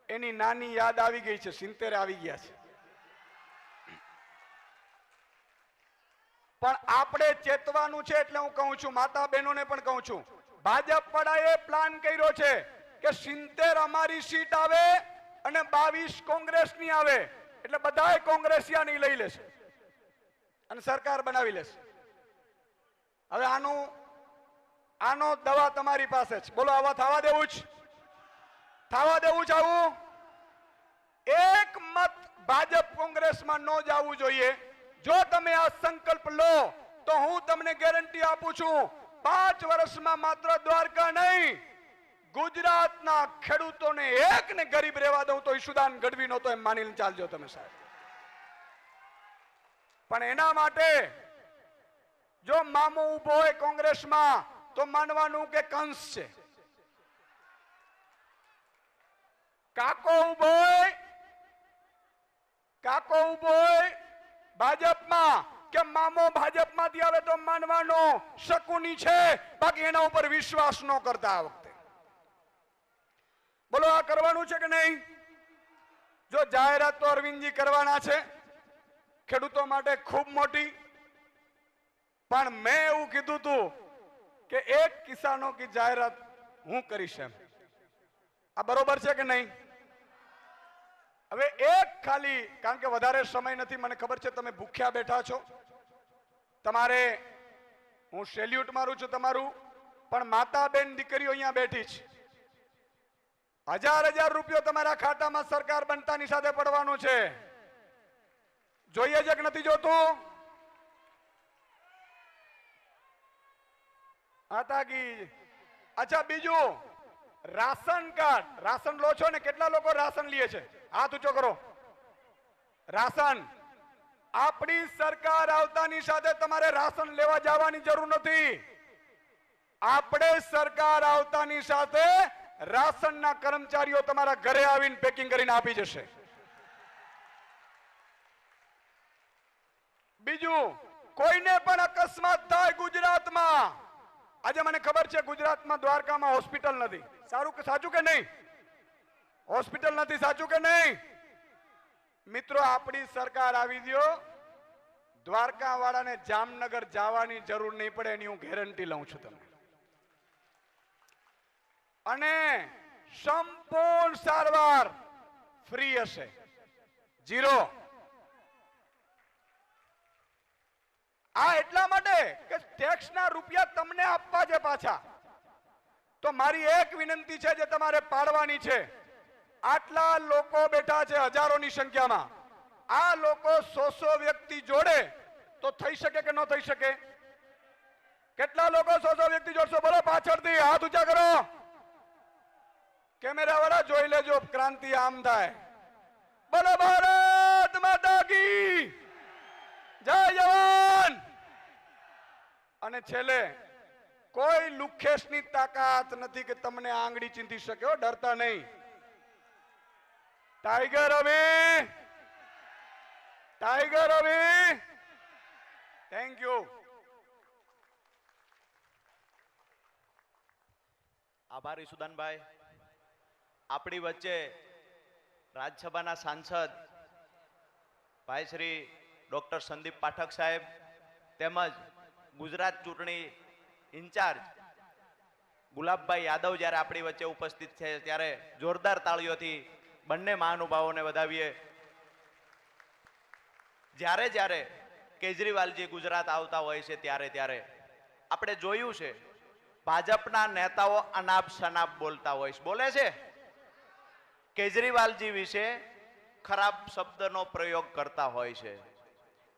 E: એની નાની યાદ આવી ગઈ છે, 70 આવી ગયા છે, પણ આપણે ચેતવાનું છે। એટલે હું કહું છું, માતા બહેનોને પણ કહું છું, ભાજપ વાળાએ પ્લાન કર્યો છે કે 70 અમારી સીટ આવે અને 22 કોંગ્રેસની આવે, એટલે બધાએ કોંગ્રેસિયાની લઈ લેશે અને સરકાર બનાવી લેશે। હવે આનો દવા તમારી પાસે છે, બોલો આવા થવા દેવું જ? થવા દેવું છે આવું? એક મત ભાજપ કોંગ્રેસમાં ન જવું જોઈએ। જો તમે આ સંકલ્પ લો તો હું તમને ગેરંટી આપું છું, 5 વર્ષમાં માત્ર દ્વારકા નહીં ગુજરાતના ખેડૂતોને એકને ગરીબ રહેવા દઉં તો ઈશુદાન ગઢવી નો તો એમ માનીને ચાલજો તમે સાહેબ। પણ એના માટે જો મામો ઉભો હોય કોંગ્રેસમાં તો માનવાનું કે કંસ છે, કાકો ઉભો હોય ભાજપમાં કે મામો ભાજપમાંથી આવે તો માનવાનો શકુની છે, બાકી એના ઉપર વિશ્વાસ ન કરતા। આ વખતે બોલો આ કરવાનું છે કે નહીં? જો જાહેરાત તો અરવિંદજી કરવાના છે ખેડૂતો માટે ખૂબ મોટી, પણ મેં એવું કીધું હતું કે 1 કિસાનો કી જાહેરાત હું કરીશ એમ। આ બરોબર છે કે નહીં? હવે એક ખાલી, કારણ કે વધારે સમય નથી, મને ખબર છે તમે ભૂખ્યા બેઠા છો, તમારે હું સેલ્યુટ મારું છું તમારું, પણ માતા બેન દીકરીઓ અહીંયા બેઠી છે, 1000 રૂપિયો તમારા ખાતામાં સરકાર બનતાની સાથે પડવાનું છે। જોઈએ છે કે નથી જોતું? આતાકી. અચ્છા, બીજું રાશન કાર્ડ. રાશન લો છો ને? કેટલા લોકો રાશન લે છે? હાથ ઊંચો કરો. રાશન. આપણી સરકાર આવતાની સાથે તમારે રાશન લેવા જવાની જરૂર નથી. આપણે સરકાર આવતાની સાથે રાશનના કર્મચારીઓ તમારા ઘરે આવીને પેકિંગ કરીને આપી જશે. બીજું, કોઈને પણ અકસ્માત થાય ગુજરાતમાં, આજે મને ખબર છે ગુજરાતમાં દ્વારકામાં હોસ્પિટલ નથી. સાચું કે નહીં? હોસ્પિટલ નથી, સાચું કે નહીં? મિત્રો, આપણી સરકાર આવી ગયો, દ્વારકા વાળાને જામનગર જવાની જરૂર નહીં પડે, એની હું ગેરંટી લઉં છું તમને. અને સંપૂર્ણ સારવાર ફ્રી હશે, 0. આ એટલા માટે કે ટેક્સના રૂપિયા તમને આપવા છે પાછા. તો મારી એક વિનંતી છે જે તમારે પાડવાની છે. આટલા લોકો બેઠા છે હજારોની સંખ્યામાં. આ લોકો 100 વ્યક્તિ જોડે તો થઈ શકે કે ન થઈ શકે? કેટલા લોકો 100 વ્યક્તિ જોડશો? બોલો પાછળથી, હાથ ઊંચા કરો. કેમેરા વાળા જોઈ લેજો, ક્રાંતિ આમ થાય. બોલો ભારત માતા કી જય જવાન. અને છેલ્લે, કોઈ લુખેશની તાકાત નથી કે તમને આંગળી ચીંધી શકે. ડરતા નહીં. ટાઈગર અભી, ટાઈગર અભી. Thank you.
B: આભારી સુદાનભાઈ. આપણી વચ્ચે રાજ્યસભાના સાંસદ ભાઈ શ્રી ડોક્ટર સંદીપ પાઠક સાહેબ તેમજ ગુજરાત ચૂંટણી ઇન્ચાર્જ ગુલાબભાઈ યાદવ જ્યારે આપણી વચ્ચે ઉપસ્થિત છે ત્યારે જોરદાર તાળીઓથી બંને મહાનુભાવોને વધાવીએ. જ્યારે જ્યારે કેજરીવાલજી ગુજરાત આવતા હોય છે ત્યારે આપણે જોયું છે ભાજપના નેતાઓ અનાપ શનાપ બોલતા હોય છે. બોલે છે કેજરીવાલજી વિશે ખરાબ શબ્દનો પ્રયોગ કરતા હોય છે.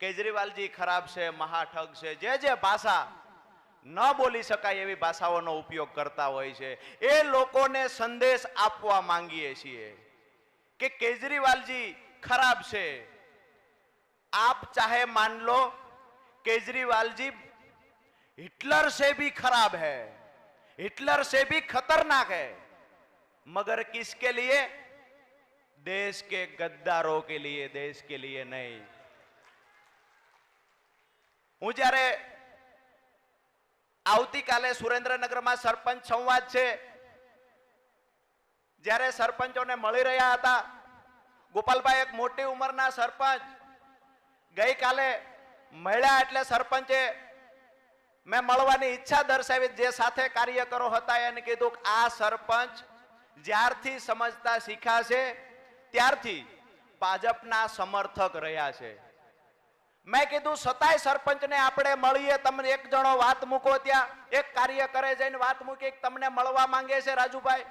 B: કેજરીવાલજી ખરાબ છે, મહાઠગ છે, જે ભાષા ન બોલી શકાય એવી ભાષાઓનો ઉપયોગ કરતા હોય છે. એ લોકોને સંદેશ આપવા માંગીએ છીએ કે કેજરીવાલજી ખરાબ છે. आप चाहे मान लो केजरीवालजी हिटलर से भी खराब है, हिटलर से भी खतरनाक है, मगर किसके लिए? देश के गद्दारों के लिए, देश के लिए नहीं. હું જ્યારે આવતીકાલે સુરેન્દ્રનગરમાં સરપંચ સંવાદ છે, જ્યારે સરપંચોને મળી રહ્યા હતા, ગોપાલભાઈ એક મોટી ઉંમરના સરપંચ ગઈકાલે મળ્યા એટલે સરપંચે મેં મળવાની ઈચ્છા દર્શાવી. જે સાથે કાર્યકરો હતા એને કીધું કે આ સરપંચ જ્યારથી સમજતા શીખ્યા છે ત્યારથી ભાજપના સમર્થક રહ્યા છે. મેં કીધું સતાય સરપંચને આપણે મળીએ, તમને એક જણો વાત મૂકો, ત્યાં એક કાર્યકરે જઈને વાત મૂકી તમને મળવા માંગે છે રાજુભાઈ.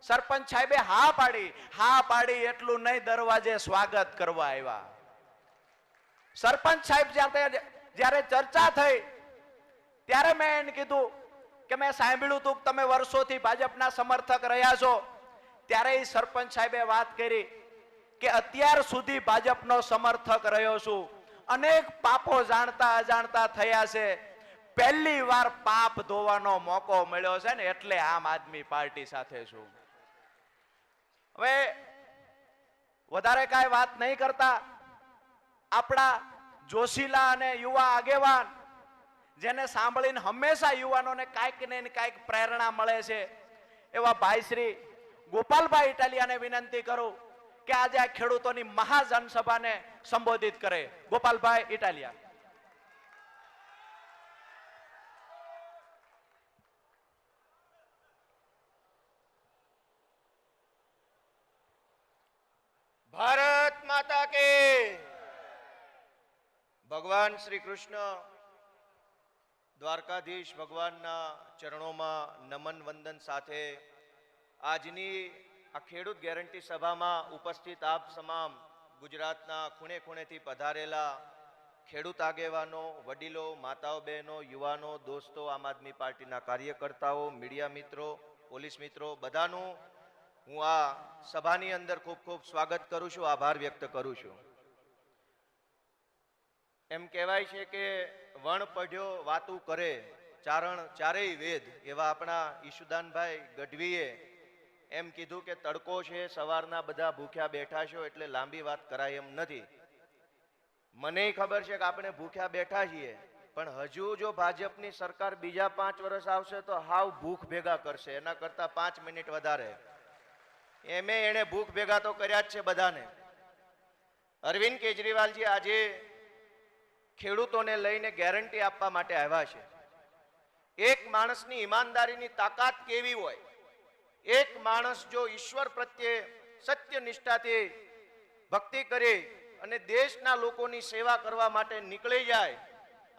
B: સરપંચ સાહેબે હા પાડી. એટલું નહીં, દરવાજે સ્વાગત કરવા આવ્યા. સરપંચ સાહેબ જ્યારે ચર્ચા થઈ ત્યારે મેં એને કીધું કે મેં સાંભળ્યું હતું કે તમે વર્ષોથી ભાજપના સમર્થક રહ્યા છો. ત્યારે એ સરપંચ સાહેબે વાત કરી કે અત્યાર સુધી ભાજપનો સમર્થક રહ્યો છું, અનેક પાપો જાણતા અજાણતા થયા છે, પહેલી વાર પાપ ધોવાનો મોકો મળ્યો છે ને એટલે આમ આદમી પાર્ટી સાથે છું. હવે વધારે કાંઈ વાત નહીં કરતા, આપણા જોશીલા અને યુવા આગેવાન જેને સાંભળીને હંમેશા યુવાનોને કાંઈક ને કાંઈક પ્રેરણા મળે છે એવા ભાઈ શ્રી ગોપાલભાઈ ઇટાલિયાને વિનંતી કરું કે આજે આ ખેડૂતોની મહાજનસભાને સંબોધિત કરે. ગોપાલભાઈ ઇટાલિયા.
F: ભારત માતા કે ભગવાન શ્રી કૃષ્ણ દ્વારકાધીશ ભગવાનના ચરણોમાં નમન વંદન સાથે આજની આ ખેડૂત ગેરંટી સભામાં ઉપસ્થિત આપ તમામ ગુજરાતના ખૂણે ખૂણેથી પધારેલા ખેડૂત આગેવાનો, વડીલો, માતાઓ, બહેનો, યુવાનો, દોસ્તો, આમ આદમી પાર્ટીના કાર્યકર્તાઓ, મીડિયા મિત્રો, પોલીસ મિત્રો, બધાનું હું આ સભાની અંદર ખૂબ ખૂબ સ્વાગત કરું છું, આભાર વ્યક્ત કરું છું. એમ કહેવાય છે કે વણ પઢ્યો વાતું કરે, ચારણ ચારેય વેદ. એવા આપણા ઈશુદાનભાઈ ગઢવીએ એમ કીધું કે તડકો છે, સવારના બધા ભૂખ્યા બેઠા છો એટલે લાંબી વાત કરાય એમ નથી. મને ખબર છે કે આપણે ભૂખ્યા બેઠા છીએ, પણ હજુ જો ભાજપની સરકાર બીજા 5 વર્ષ આવશે તો હાવ ભૂખ ભેગા કરશે. એના કરતા 5 મિનિટ વધારે એને ભૂખ ભેગા તો કર્યા જ છે બધાને. અરવિંદ કેજરીવાલજી આજે ખેડૂતોને લઈને ગેરંટી આપવા માટે આવ્યા છે. એક માણસની ઈમાનદારીની તાકાત કેવી હોય, એક માણસ જો ઈશ્વર પ્રત્યે સત્ય નિષ્ઠાથી ભક્તિ કરે અને દેશના લોકોની સેવા કરવા માટે નીકળી જાય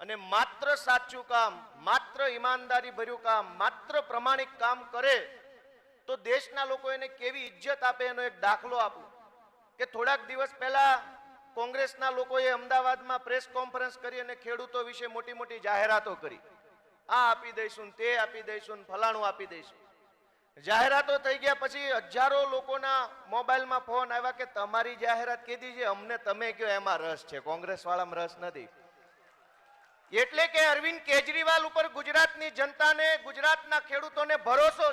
F: અને માત્ર સાચું કામ, માત્ર ઈમાનદારી ભર્યું કામ, માત્ર પ્રમાણિક કામ કરે તો દેશના લોકો એને કેવી ઇજ્જત આપે એનો એક દાખલો આપું કે થોડાક દિવસ પહેલા કોંગ્રેસના લોકોએ અમદાવાદમાં પ્રેસ કોન્ફરન્સ કરી અને ખેડૂતો વિશે મોટી મોટી જાહેરાતો કરી. આ આપી દઈશું, તે આપી દઈશું, ફલાણું આપી દઈશું. જાહેરાતો થઈ ગયા પછી હજારો લોકોના મોબાઈલમાં ફોન આવ્યા કે તમારી જાહેરાત કીધી છે, અમને તમે કયો એમાં રસ છે, કોંગ્રેસ વાળામાં રસ નથી. એટલે કે અરવિંદ કેજરીવાલ ઉપર ગુજરાતની જનતાને, ગુજરાતના ખેડૂતોને ભરોસો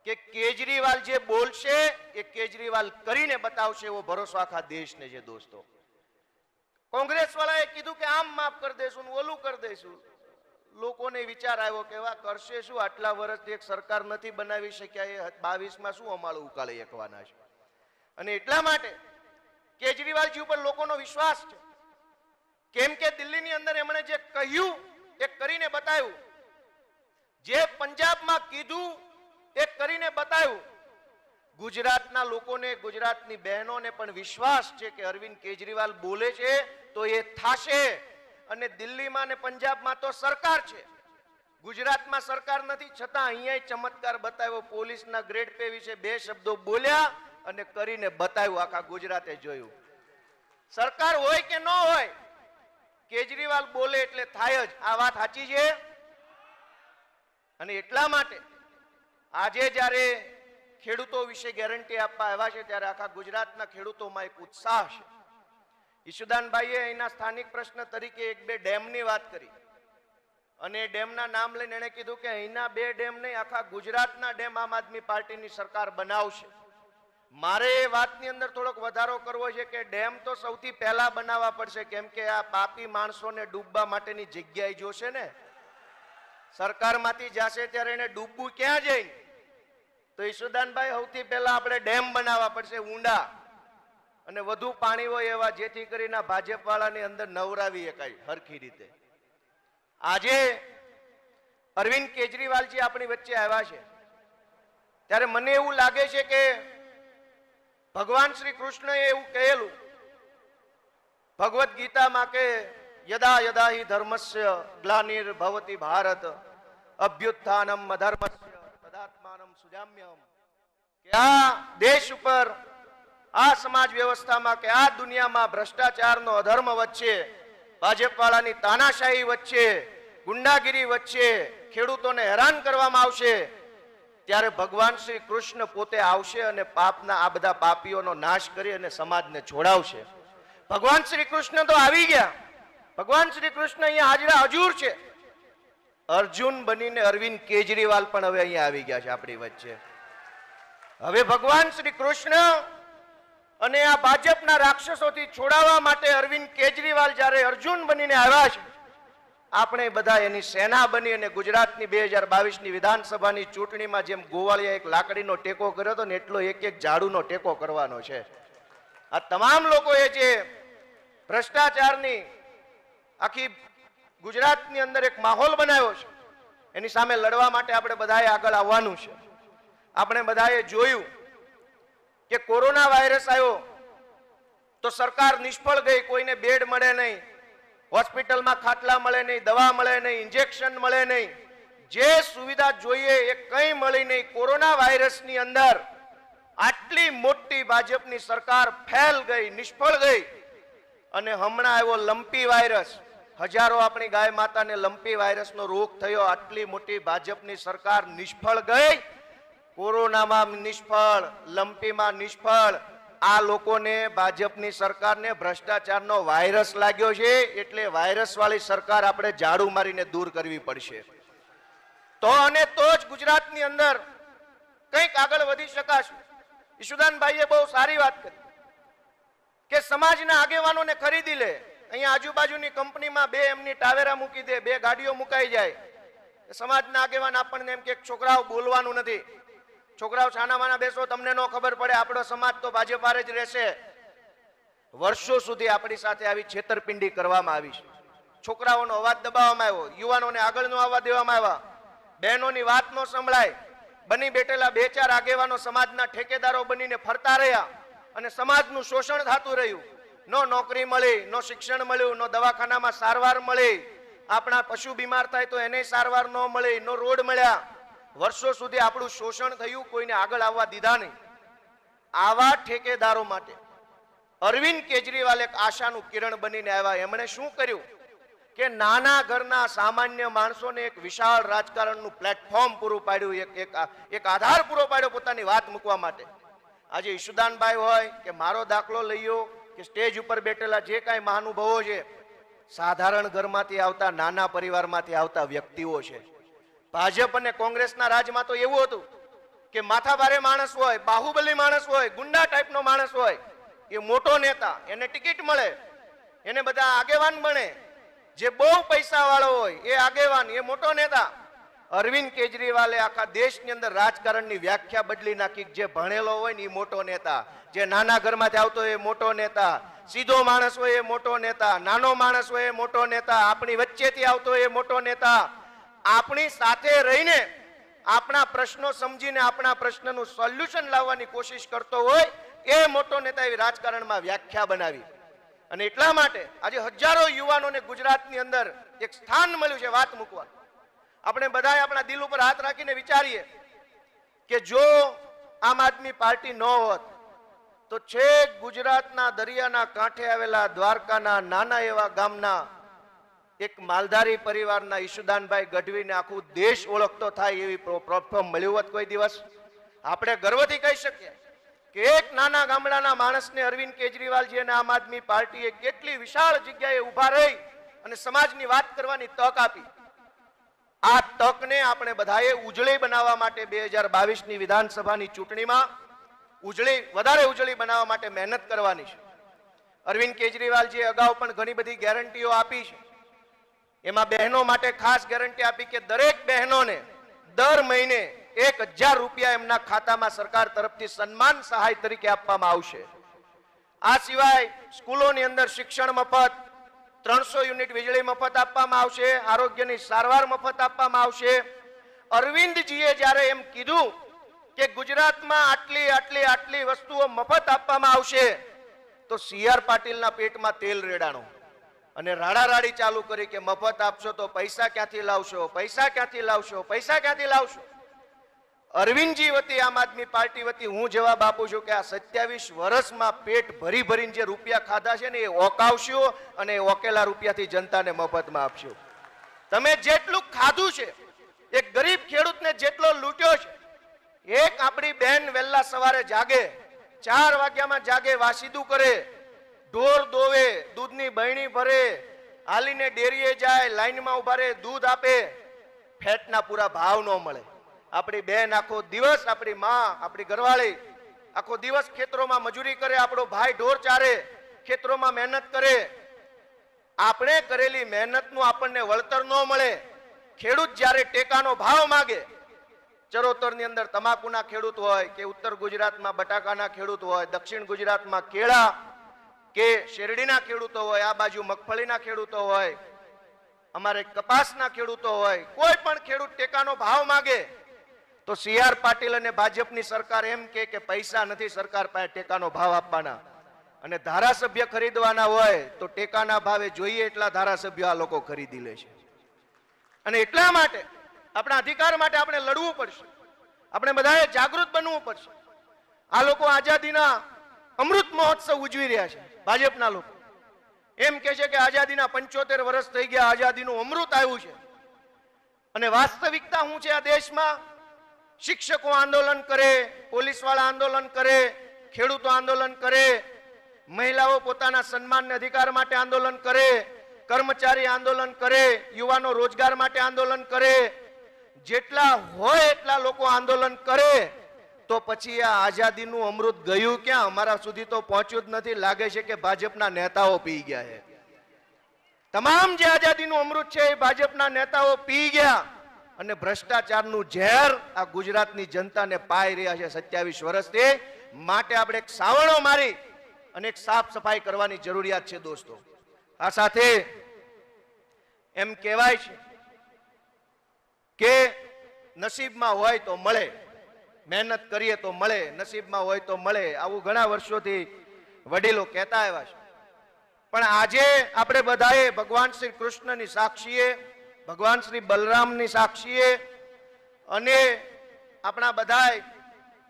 F: છે કે કેજરીવાલ જે બોલશે એ કેજરીવાલ કરીને બતાવશે, એવો ભરોસો આખા દેશને છે. દોસ્તો, કોંગ્રેસ વાળાએ કીધું કે આમ માફ કરી દઈશું, ઓલું કરી દઈશું. લોકોને વિચાર આવ્યો કે વાહ, કરશે શું, આટલા વર્ષથી એક સરકાર નથી બનાવી શક્યા, એ 22માં શું અમાળું ઉકાળી શકવાના છે. અને એટલા માટે કેજરીવાલજી ઉપર લોકોનો વિશ્વાસ છે. કેમ કે દિલ્હીની અંદર એમણે જે કહ્યું એ કરીને બતાવ્યું, જે પંજાબમાં કીધું એ કરીને બતાવ્યું. ગુજરાતના લોકોને, ગુજરાતની બહેનોને પણ વિશ્વાસ છે કે અરવિંદ કેજરીવાલ બોલે છે તો એ થાશે. અને દિલ્હીમાં ને પંજાબમાં તો સરકાર છે, ગુજરાતમાં સરકાર નથી, છતાં અહીંયા ચમત્કાર બતાવ્યો. પોલીસના ગ્રેડ પે વિશે 2 શબ્દો બોલ્યા અને કરીને બતાવ્યું, આખા ગુજરાતે જોયું. સરકાર હોય કે ન હોય, કેજરીવાલ બોલે એટલે થાય જ. આ વાત સાચી છે. અને એટલા માટે આજે જ્યારે ખેડૂતો વિશે ગેરંટી આપવા આવ્યા છે ત્યારે આખા ગુજરાતના ખેડૂતોમાં એક ઉત્સાહ છે. ઈશુદાનભાઈએ અહીંના સ્થાનિક પ્રશ્ન તરીકે 1-2 ડેમની વાત કરી અને ડેમના નામ લઈને એણે કીધું કે અહીંના 2 ડેમ નહીં, આખા ગુજરાતના ડેમ આમ આદમી પાર્ટીની સરકાર બનાવશે. મારે એ વાતની અંદર થોડોક વધારો કરવો છે કે ડેમ તો સૌથી પહેલા બનાવવા પડશે, કેમ કે આ પાપી માણસોને ડૂબવા માટેની જગ્યાએ જોશે ને. સરકારમાંથી જશે ત્યારે એને ડૂબવું ક્યાં જાય? તો ઈશુદાનભાઈ, સૌથી પહેલા આપણે ડેમ બનાવવા પડશે ઊંડા અને વધુ પાણી હોય એવા, જેથી કરીને ભાજપ વાળાની અંદર નવરાવી શકાય હરખી રીતે. આજે અરવિંદ કેજરીવાલજી આપણી વચ્ચે આવ્યા છે ત્યારે મને એવું લાગે છે કે ભગવાન શ્રી કૃષ્ણએ એવું કહેલું ભગવદ્ ગીતામાં કે યદા યદા હિ ધર્મસ્ય ગ્લાનિર્ભવતિ ભારત અભ્યુત્થાનમ અધર્મસ્ય તદાત્માનમ સુજામ્યહમ. કે આ દેશ ઉપર, આ સમાજ વ્યવસ્થામાં કે આ દુનિયામાં ભ્રષ્ટાચારનો અધર્મ વચ્ચે, ભાજપ વાળાની તાનાશાહી વચ્ચે, ગુંડાગીરી વચ્ચે ખેડૂતોને હેરાન કરવામાં આવશે ત્યારે ભગવાન શ્રી કૃષ્ણ પોતે આવશે અને પાપના આ બધા પાપીઓનો નાશ કરી અને સમાજને છોડાવશે. ભગવાન શ્રી કૃષ્ણ તો આવી ગયા. ભગવાન શ્રી કૃષ્ણ અહીંયા હાજરા હજુર છે. અર્જુન બનીને અરવિંદ કેજરીવાલ પણ હવે અહીંયા આવી ગયા છે આપણી વચ્ચે. હવે ભગવાન શ્રી કૃષ્ણ અને આ ભાજપના રાક્ષસોથી છોડાવવા માટે અરવિંદ કેજરીવાલ જ્યારે અર્જુન બનીને આવ્યા છે, આપણે બધા એની સેના બની અને ગુજરાતની 2022ની વિધાનસભાની ચૂંટણીમાં જેમ ગોવાળિયા એક લાકડીનો ટેકો કર્યો હતો ને એટલો એક ઝાડુનો ટેકો કરવાનો છે. આ તમામ લોકોએ જે ભ્રષ્ટાચારની આખી ગુજરાતની અંદર એક માહોલ બનાવ્યો છે એની સામે લડવા માટે આપણે બધાએ આગળ આવવાનું છે. આપણે બધાએ જોયું કે કોરોના વાયરસ આવ્યો તો સરકાર નિષ્ફળ ગઈ. કોઈને બેડ મળે નહીં, હોસ્પિટલમાં ખાટલા મળે નહીં, દવા મળે નહીં, ઇન્જેક્શન મળે નહીં, જે સુવિધા જોઈએ એ કંઈ મળી નહીં. કોરોના વાયરસની અંદર આટલી મોટી ભાજપની સરકાર ફેલ ગઈ, નિષ્ફળ ગઈ, અને હમણાં આવ્યો લંપી વાયરસ. હજારો આપણી ગાય માતાને લંપી વાયરસનો રોગ થયો. આટલી મોટી ભાજપની સરકાર નિષ્ફળ ગઈ. કોરોનામાં નિષ્ફળ, લંપીમાં નિષ્ફળ. આ લોકોને, ભાજપની સરકારને ભ્રષ્ટાચારનો વાયરસ લાગ્યો છે, એટલે વાયરસ વાળી સરકાર આપણે ઝાડુ મારીને દૂર કરવી પડશે. તો અને તો જ ગુજરાતની અંદર કંઈક આગળ વધી શકાશે. ઈશુદાનભાઈએ બહુ સારી વાત કરી કે સમાજના આગેવાનોને ખરીદી લે. અહીંયા આજુબાજુની કંપનીમાં બે એમની ટાવેરા મૂકી દે, બે ગાડીઓ મુકાઈ જાય. સમાજના આગેવાન આપણને એમ કે છોકરાઓ બોલવાનું નથી, છોકરાઓ છાનામાના બેસો, તમને ન ખબર પડે, આપણો સમાજ તો ભાજપ હારે જ રહેશે. વર્ષો સુધી આપણી સાથે આવી છેતરપિંડી કરવામાં આવી છે. છોકરાઓનો અવાજ દબાવવામાં આવ્યો, યુવાનોને આગળ ન આવવા દેવામાં આવ્યા, બહેનોની વાત ન સંભળાય. બની બેઠેલા બે ચાર આગેવાનો સમાજના ઠેકેદારો બનીને ફરતા રહ્યા અને સમાજનું શોષણ થતું રહ્યું. નો નોકરી મળી, નો શિક્ષણ મળ્યું, નો દવાખાનામાં સારવાર મળી. આપણા પશુ બીમાર થાય તો એને સારવાર ન મળી, નો રોડ મળ્યા. વર્ષો સુધી આપણું શોષણ થયું, કોઈને આગળ આવવા દીધા નહીં. આવા ઠેકેદારો માટે અરવિંદ કેજરીવાલ એક આશાનું કિરણ બનીને આવ્યા. એમણે શું કર્યું કે નાના ઘરના સામાન્ય માણસોને એક વિશાળ રાજકારણનું પ્લેટફોર્મ પૂરું પાડ્યું, એક આધાર પૂરો પાડ્યો પોતાની વાત મૂકવા માટે. આજે ઈશુદાનભાઈ હોય કે મારો દાખલો લઈયો કે સ્ટેજ ઉપર બેઠેલા જે કાંઈ મહાનુભાવો છે, સાધારણ ઘરમાંથી આવતા, નાના પરિવારમાંથી આવતા વ્યક્તિઓ છે. ભાજપ અને કોંગ્રેસના રાજમાં તો એવું હતું કે માથાભારે માણસ હોય, બાહુબલી માણસ હોય, ગુંડા ટાઈપનો માણસ હોય, એ મોટો નેતા, એને ટિકિટ મળે, એને બધા આગેવાન બને. જે બહુ પૈસા વાળો હોય એ આગેવાન, એ મોટો નેતા. અરવિંદ કેજરીવાલે આખા દેશની અંદર રાજકારણની વ્યાખ્યા બદલી નાખી. જે ભણેલો હોય ને એ મોટો નેતા, જે નાના ઘરમાંથી આવતો હોય એ મોટો નેતા, સીધો માણસ હોય એ મોટો નેતા, નાનો માણસ હોય એ મોટો નેતા, આપણી વચ્ચેથી આવતો હોય એ મોટો નેતા, આપણી સાથે રહીને આપણા પ્રશ્નો સમજીને આપણા પ્રશ્નનું સોલ્યુશન લાવવાની કોશિશ કરતો હોય એ મોટો નેતા. એવી રાજકારણમાં વ્યાખ્યા બનાવી. અને એટલા માટે આજે હજારો યુવાનોને ગુજરાતની અંદર એક સ્થાન મળ્યું છે વાત મૂકવા. આપણે બધાએ આપણા દિલ ઉપર હાથ રાખીને વિચારીએ કે જો આમ આદમી પાર્ટી ન હોત તો છેક ગુજરાતના દરિયાના કાંઠે આવેલા દ્વારકાના નાના એવા ગામના એક માલધારી પરિવારના ઈશુદાનભાઈ ગઢવીને આખું દેશ ઓળખતો થાય એવી પ્લેટફોર્મ મળ્યું હોત કોઈ દિવસ. આપણે ગર્વથી કહી શકીએ કે એક નાના ગામડાના માણસને અરવિંદ કેજરીવાલજી અને આમ આદમી પાર્ટીએ કેટલી વિશાળ જગ્યાએ ઊભા રહી અને સમાજની વાત કરવાની તક આપી. આ તકને આપણે બધાએ ઉજળી બનાવવા માટે 2022ની વિધાનસભાની ચૂંટણીમાં વધારે ઉજળી બનાવવા માટે મહેનત કરવાની છે. અરવિંદ કેજરીવાલજીએ અગાઉ પણ ઘણી બધી ગેરંટીઓ આપી છે. એમાં બહેનો માટે ખાસ ગેરંટી આપી કે દરેક બહેનોને દર મહિને 1000 રૂપિયા એમના ખાતામાં સરકાર તરફથી સન્માન સહાય તરીકે આપવામાં આવશે. આ સિવાય સ્કૂલોની અંદર શિક્ષણ મફત, 300 યુનિટ વીજળી મફત આપવામાં આવશે, આરોગ્યની સારવાર મફત આપવામાં આવશે. અરવિંદજીએ જ્યારે એમ કીધું કે ગુજરાતમાં આટલી વસ્તુઓ મફત આપવામાં આવશે તો CR પાટીલના પેટમાં તેલ રેડાણું અને રાડારાડી ચાલુ કરી કે મફત આપશો તો પૈસા ક્યાંથી લાવશો, પૈસા ક્યાંથી લાવશો, પૈસા ક્યાંથી લાવશો. અરવિંદજી વતી, આમ આદમી પાર્ટી વતી હું જવાબ આપું છું કે આ 27 વર્ષમાં પેટ ભરી ભરીને જે રૂપિયા ખાધા છે ને એ ઓકાવશો અને એ ઓકેલા રૂપિયાથી જનતાને મફતમાં આપશો. તમે જેટલું ખાધું છે, એક ગરીબ ખેડૂતને જેટલો લૂંટ્યો છે. એક આપણી બેન વહેલા સવારે જાગે, 4 વાગ્યામાં જાગે, વાસીદું કરે, ઢોર દોવે, દૂધની બહેણી ભરે, હાલીને ડેરીએ જાય, લાઈનમાં ઉભા રહે, દૂધ આપે, ફેટના પૂરા ભાવ ન મળે. આપણી બેન આખો દિવસ, આપણી માં, આપણી ઘરવાળી આખો દિવસ ખેતરોમાં મજૂરી કરે, આપણો ભાઈ ઢોર ચારે, ખેતરોમાં મહેનત કરે. આપણે કરેલી મહેનતનું આપણને વળતર ન મળે. ખેડૂત જ્યારે ટેકાનો ભાવ માગે, ચરોતરની અંદર તમાકુના ખેડૂત હોય કે ઉત્તર ગુજરાતમાં બટાકાના ખેડૂત હોય, દક્ષિણ ગુજરાતમાં કેળા કે શેરડીના ખેડૂતો હોય, આ બાજુ મગફળીના ખેડૂતો હોય, અમારે કપાસના ખેડૂતો હોય, કોઈ પણ ખેડૂત ટેકાનો ભાવ માગે તો CR પાટીલ અને ભાજપની સરકાર એમ કે પૈસા નથી સરકાર પાસે ટેકાનો ભાવ આપવાના, અને ધારાસભ્ય ખરીદવાના હોય તો ટેકાના ભાવે જોઈએ એટલા ધારાસભ્યો આ લોકો ખરીદી લે છે. અને એટલા માટે આપણા અધિકાર માટે આપણે લડવું પડશે. આપણે બધાએ જાગૃત બનવું પડશે. આ લોકો આઝાદીના અમૃત મહોત્સવ ઉજવી રહ્યા છે. ભાજપના લોકો એમ કહે છે કે આઝાદીના 75 વર્ષ થઈ ગયા, આઝાદીનું અમૃત આવ્યું છે. અને વાસ્તવિકતા શું છે આ દેશમાં? શિક્ષકો આંદોલન કરે, પોલીસવાળા આંદોલન કરે, ખેડૂતો આંદોલન કરે, મહિલાઓ પોતાના સન્માન અધિકાર માટે આંદોલન કરે, કર્મચારી આંદોલન કરે, યુવાનો રોજગાર માટે આંદોલન કરે. જેટલા હોય એટલા લોકો આંદોલન કરે, તો પછી આ આઝાદીનું અમૃત ગયું ક્યાં? અમારા સુધી તો પહોંચ્યું જ નથી. લાગે છે કે ભાજપના નેતાઓ પી ગયા છે. તમામ જે આઝાદીનું અમૃત છે એ ભાજપના નેતાઓ પી ગયા. અને ભ્રષ્ટાચારનું ઝેર આ ગુજરાતની જનતાને પાઈ રહ્યા છે 27 વર્ષથી. માટે આપણે એક સાવણો મારી અને એક સાફ સફાઈ કરવાની જરૂરિયાત છે દોસ્તો. આ સાથે એમ કહેવાય છે કે નસીબમાં હોય તો મળે, મહેનત કરીએ તો મળે, નસીબમાં હોય તો મળે. આવું ઘણા વર્ષોથી વડીલો કહેતા આવ્યા છે. પણ આજે આપણે બધાએ ભગવાન શ્રી કૃષ્ણની સાક્ષીએ, ભગવાન શ્રી બલરામની સાક્ષીએ અને આપણા બધાએ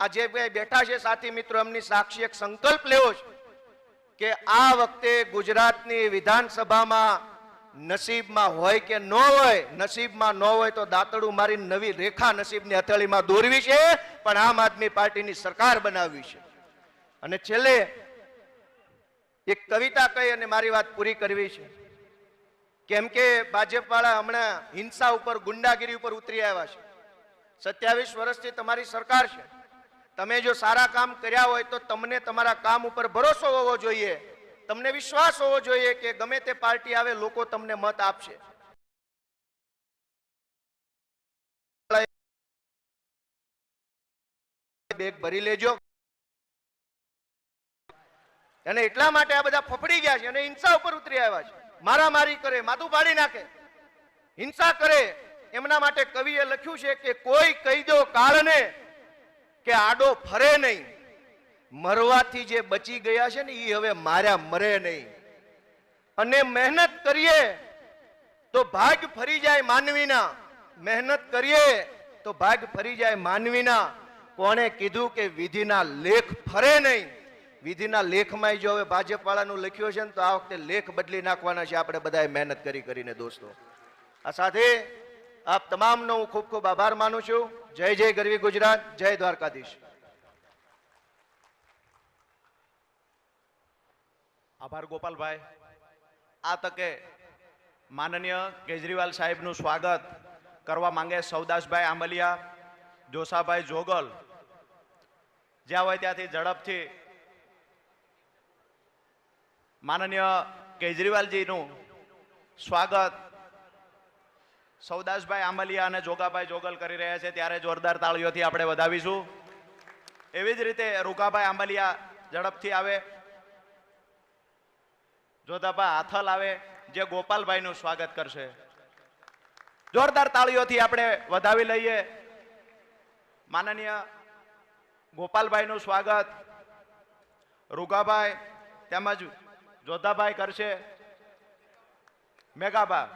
F: આ જે બેઠા છે સાથી મિત્રો એમની સાક્ષી એક સંકલ્પ લેવો છે કે આ વખતે ગુજરાતની વિધાનસભામાં નસીબમાં હોય કે ન હોય, નસીબમાં ન હોય તો દાંતડું મારી નવી રેખા નસીબની હથેળીમાં દોરવી છે, પણ આમ આદમી પાર્ટીની સરકાર બનાવવી છે. અને છેલ્લે એક કવિતા કહી અને મારી વાત પૂરી કરવી છે. કેમ કે ભાજપ વાળા હમણાં હિંસા ઉપર, ગુંડાગીરી ઉપર ઉતરી આવ્યા છે. 27 વર્ષથી તમારી સરકાર છે. તમે જો સારા કામ કર્યા હોય તો તમને તમારા કામ ઉપર ભરોસો હોવો જોઈએ, તમને વિશ્વાસ હોવો જોઈએ કે ગમે તે પાર્ટી આવે લોકો તમને મત આપશે. બેગ ભરી લેજો. અને એટલા માટે આ બધા ફફડી ગયા છે અને હિંસા ઉપર ઉતરી આવ્યા છે. મારામારી કરે, માથું પાડી નાખે, હિંસા કરે. એમના માટે કવિએ લખ્યું છે કે કોઈ કહી દો કાળને કે આડો ફરે નહીં, મરવાથી જે બચી ગયા છે ને એ હવે માર્યા મરે નહીં. અને મહેનત કરીએ તો ભાગ ફરી જાય માનવીના, મહેનત કરીએ તો ભાગ ફરી જાય માનવીના. કોણે કીધું કે વિધિના લેખ ફરે નહીં? વિધિના લેખમાં જો હવે ભાજપ વાળાનું લખ્યું છે ને તો આ વખતે લેખ બદલી નાખવાના છે આપણે બધાએ મહેનત કરીને દોસ્તો. આ સાથે આપ તમામનો હું ખૂબ ખૂબ આભાર માનું છું. જય જય ગરવી ગુજરાત, જય દ્વારકાધીશ.
B: આભાર ગોપાલભાઈ. આ તકે માનનીય કેજરીવાલ સાહેબનું સ્વાગત કરવા માંગે સૌદાસભાઈ આંબલિયા, જોસાભાઈ જોગલ. જ્યાં હોય ત્યાંથી ઝડપથી માનનીય કેજરીવાલજીનું સ્વાગત સૌદાસભાઈ આંબલિયા અને જોગાભાઈ જોગલ કરી રહ્યા છે, ત્યારે જોરદાર તાળીઓથી આપણે વધાવીશું. એવી જ રીતે રૂકાભાઈ આંબલિયા ઝડપથી આવે, જોધાભાઈ હાથલ આવે, જે ગોપાલભાઈનું સ્વાગત કરશે. જોરદાર તાળીઓથી આપણે વધાવી લઈએ. માનનીય ગોપાલભાઈનું સ્વાગત રૂકાભાઈ તેમજ જોધાભાઈ કરશે. મેઘાભા.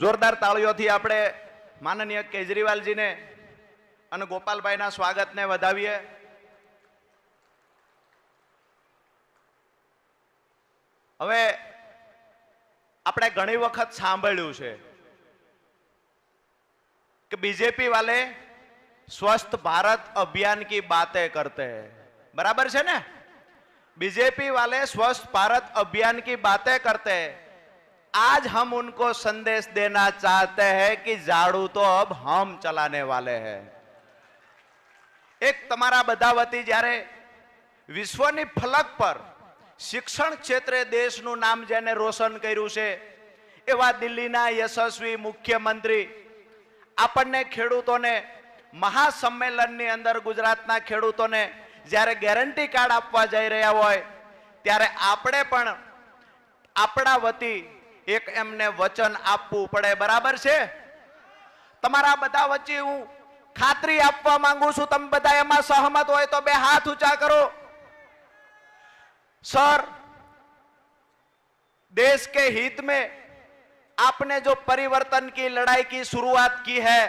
B: જોરદાર તાળીઓથી આપણે માનનીય કેજરીવાલજીને અને ગોપાલભાઈના સ્વાગતને વધાવીએ. હવે આપણે ઘણી વખત સાંભળ્યું છે कि बीजेपी वाले स्वस्थ भारत अभियान की बातें करते हैं. बराबर है ना? बीजेपी वाले स्वस्थ भारत अभियान की बातें करते हैं. आज हम उनको संदेश देना चाहते हैं कि झाड़ू तो अब हम चलाने वाले हैं. एक તમારા બધા વતી જ્યારે વિશ્વની ફલક પર શિક્ષણ ક્ષેત્રે દેશનું નામ જેને રોશન કર્યું છે એવા દિલ્હીના યશસ્વી મુખ્યમંત્રી આપણને ખેડૂતોને મહાસંમેલનની અંદર ગુજરાતના ખેડૂતોને જ્યારે ગેરંટી કાર્ડ આપવા જઈ રહ્યા હોય ત્યારે આપણે પણ આપણા વતી એક એમને વચન આપવું પડે. બરાબર છે? તમારા બધા વચ્ચે હું ખાતરી આપવા માંગુ છું, તમે બધા એમાં સહમત હોય તો બે હાથ ઊંચા કરો. સર, देश के हित में आपने जो परिवर्तन की लड़ाई की शुरुआत की है,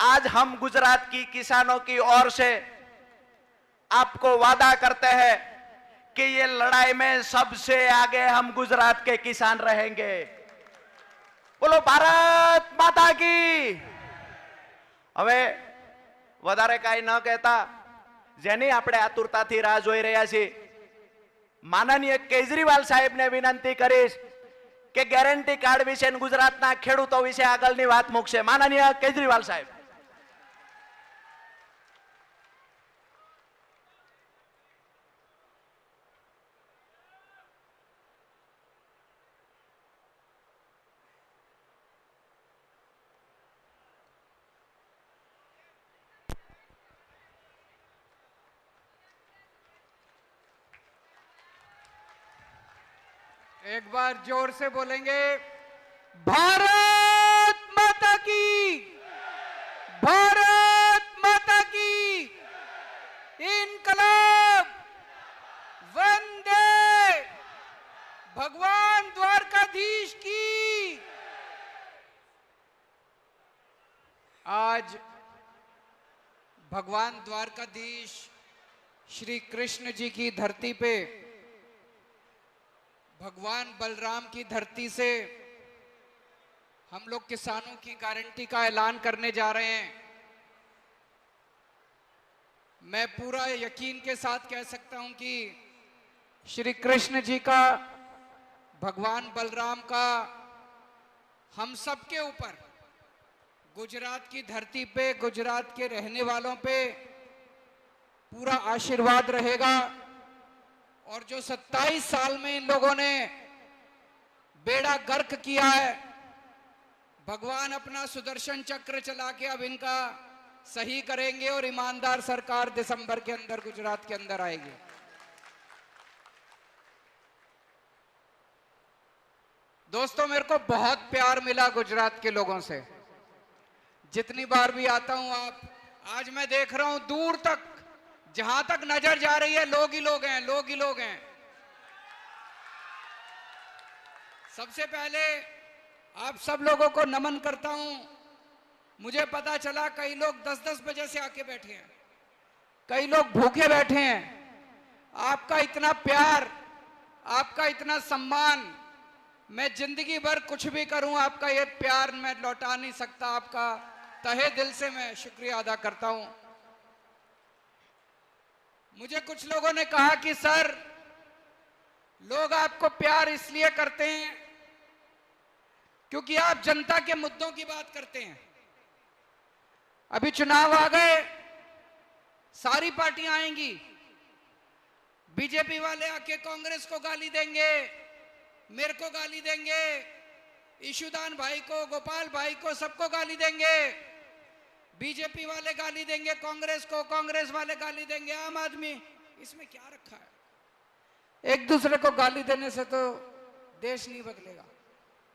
B: आज हम गुजरात की किसानों की ओर से आपको वादा करते हैं कि ये लड़ाई में सबसे आगे हम गुजरात के किसान रहेंगे। बोलो भारत माता की। હવે વધારે કાંઈ ન કહેતા, જેની આપણે આતુરતાથી રાહ જોઈ રહ્યા છીએ, માનનીય કેજરીવાલ સાહેબને વિનંતી કરીશ કે ગેરંટી કાર્ડ વિશે ગુજરાતના ખેડૂતો વિશે આગળની વાત મૂકશે. માનનીય કેજરીવાલ સાહેબ.
G: एक बार जोर से बोलेंगे, भारत माता की, भारत माता की, इनकलाब, वंदे, भगवान द्वारकाधीश की। आज भगवान द्वारकाधीश श्री कृष्ण जी की धरती पे, भगवान बलराम की धरती से हम लोग किसानों की गारंटी का ऐलान करने जा रहे हैं। मैं पूरा यकीन के साथ कह सकता हूं कि श्री कृष्ण जी का, भगवान बलराम का हम सब के ऊपर, गुजरात की धरती पे, गुजरात के रहने वालों पे पूरा आशीर्वाद रहेगा। और जो 27 साल में इन लोगों ने बेड़ा गर्क किया है, भगवान अपना सुदर्शन चक्र चला के अब इनका सही करेंगे और ईमानदार सरकार दिसंबर के अंदर गुजरात के अंदर आएगी। दोस्तों, मेरे को बहुत प्यार मिला गुजरात के लोगों से। जितनी बार भी आता हूं, आज मैं देख रहा हूं दूर तक, जहां तक नजर जा रही है लोग ही लोग हैं, लोग ही लोग हैं। सबसे पहले आप सब लोगों को नमन करता हूं। मुझे पता चला कई लोग 10-10 बजे से आके बैठे हैं, कई लोग भूखे बैठे हैं। आपका इतना प्यार, आपका इतना सम्मान, मैं जिंदगी भर कुछ भी करूं, आपका ये प्यार मैं लौटा नहीं सकता। आपका तहे दिल से मैं शुक्रिया अदा करता हूं। मुझे कुछ लोगों ने कहा कि सर, लोग आपको प्यार इसलिए करते हैं क्योंकि आप जनता के मुद्दों की बात करते हैं। अभी चुनाव आ गए, सारी पार्टियां आएंगी, बीजेपी वाले आके कांग्रेस को गाली देंगे, मेरे को गाली देंगे, ईशुदान भाई को, गोपाल भाई को, सबको गाली देंगे। बीजेपी वाले गाली देंगे कांग्रेस को, कांग्रेस वाले गाली देंगे आम आदमी। इसमें क्या रखा है? एक दूसरे को गाली देने से तो देश नहीं बदलेगा,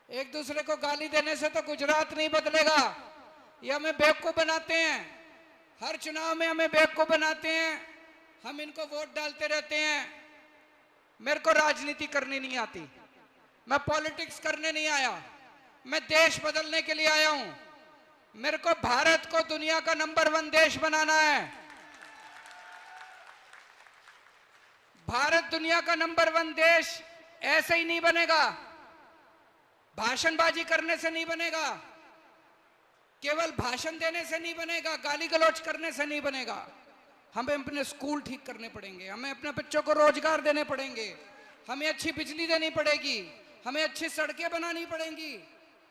G: एक दूसरे को गाली देने से तो गुजरात नहीं बदलेगा। ये हमें बेवकूफ बनाते हैं, हर चुनाव में हमें बेवकूफ बनाते हैं, हम इनको वोट डालते रहते हैं। मेरे को राजनीति करनी नहीं आती, मैं पॉलिटिक्स करने नहीं आया, मैं देश बदलने के लिए आया हूं। मेरे को भारत को दुनिया का नंबर 1 देश बनाना है। भारत दुनिया का नंबर 1 देश ऐसे ही नहीं बनेगा, भाषणबाजी करने से नहीं बनेगा, केवल भाषण देने से नहीं बनेगा, गाली गलौज करने से नहीं बनेगा। हमें अपने स्कूल ठीक करने पड़ेंगे, हमें अपने बच्चों को रोजगार देने पड़ेंगे, हमें अच्छी बिजली देनी पड़ेगी, हमें अच्छी सड़कें बनानी पड़ेंगी,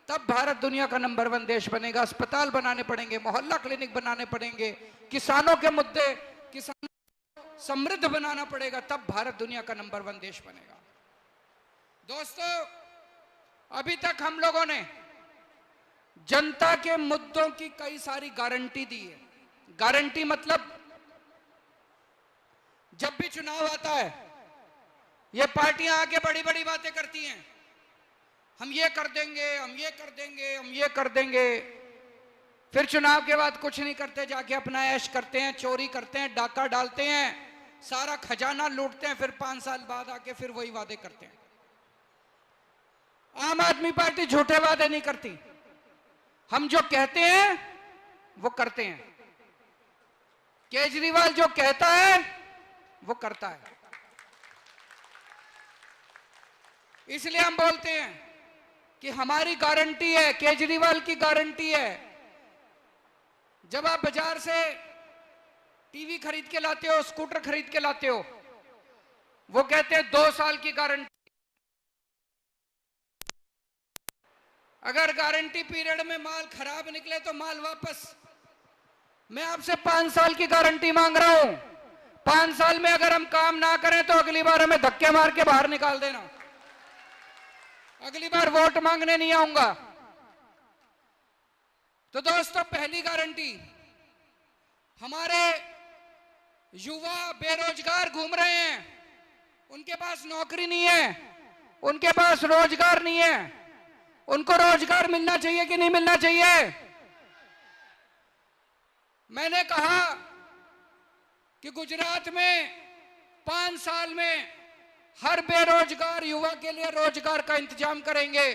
G: तब भारत दुनिया का नंबर 1 देश बनेगा। अस्पताल बनाने पड़ेंगे, मोहल्ला क्लिनिक बनाने पड़ेंगे, किसानों के मुद्दे, किसानों को समृद्ध बनाना पड़ेगा, तब भारत दुनिया का नंबर 1 देश बनेगा। दोस्तों, अभी तक हम लोगों ने जनता के मुद्दों की कई सारी गारंटी दी है। गारंटी मतलब जब भी चुनाव आता है, ये पार्टियां आके बड़ी बड़ी बातें करती हैं, हम ये कर देंगे, हम ये कर देंगे, हम ये कर देंगे। फिर चुनाव के बाद कुछ नहीं करते, जाके अपना ऐश करते हैं, चोरी करते हैं, डाका डालते हैं, सारा खजाना लूटते हैं, फिर 5 साल बाद आके फिर वही वादे करते हैं। आम आदमी पार्टी झूठे वादे नहीं करती, हम जो कहते हैं वो करते हैं। केजरीवाल जो कहता है वो करता है, इसलिए हम बोलते हैं कि हमारी गारंटी है, केजरीवाल की गारंटी है। जब आप बाजार से टीवी खरीद के लाते हो, स्कूटर खरीद के लाते हो, वो कहते हैं 2 साल की गारंटी। अगर गारंटी पीरियड में माल खराब निकले तो माल वापस। मैं आपसे 5 साल की गारंटी मांग रहा हूं। 5 साल में अगर हम काम ना करें तो अगली बार हमें धक्के मार के बाहर निकाल देना, अगली बार वोट मांगने नहीं आऊंगा। तो दोस्तों, पहली गारंटी, हमारे युवा बेरोजगार घूम रहे हैं, उनके पास नौकरी नहीं है, उनके पास रोजगार नहीं है, उनको रोजगार मिलना चाहिए कि नहीं मिलना चाहिए? मैंने कहा कि गुजरात में 5 साल में हर बेरोजगार युवा के लिए रोजगार का इंतजाम करेंगे।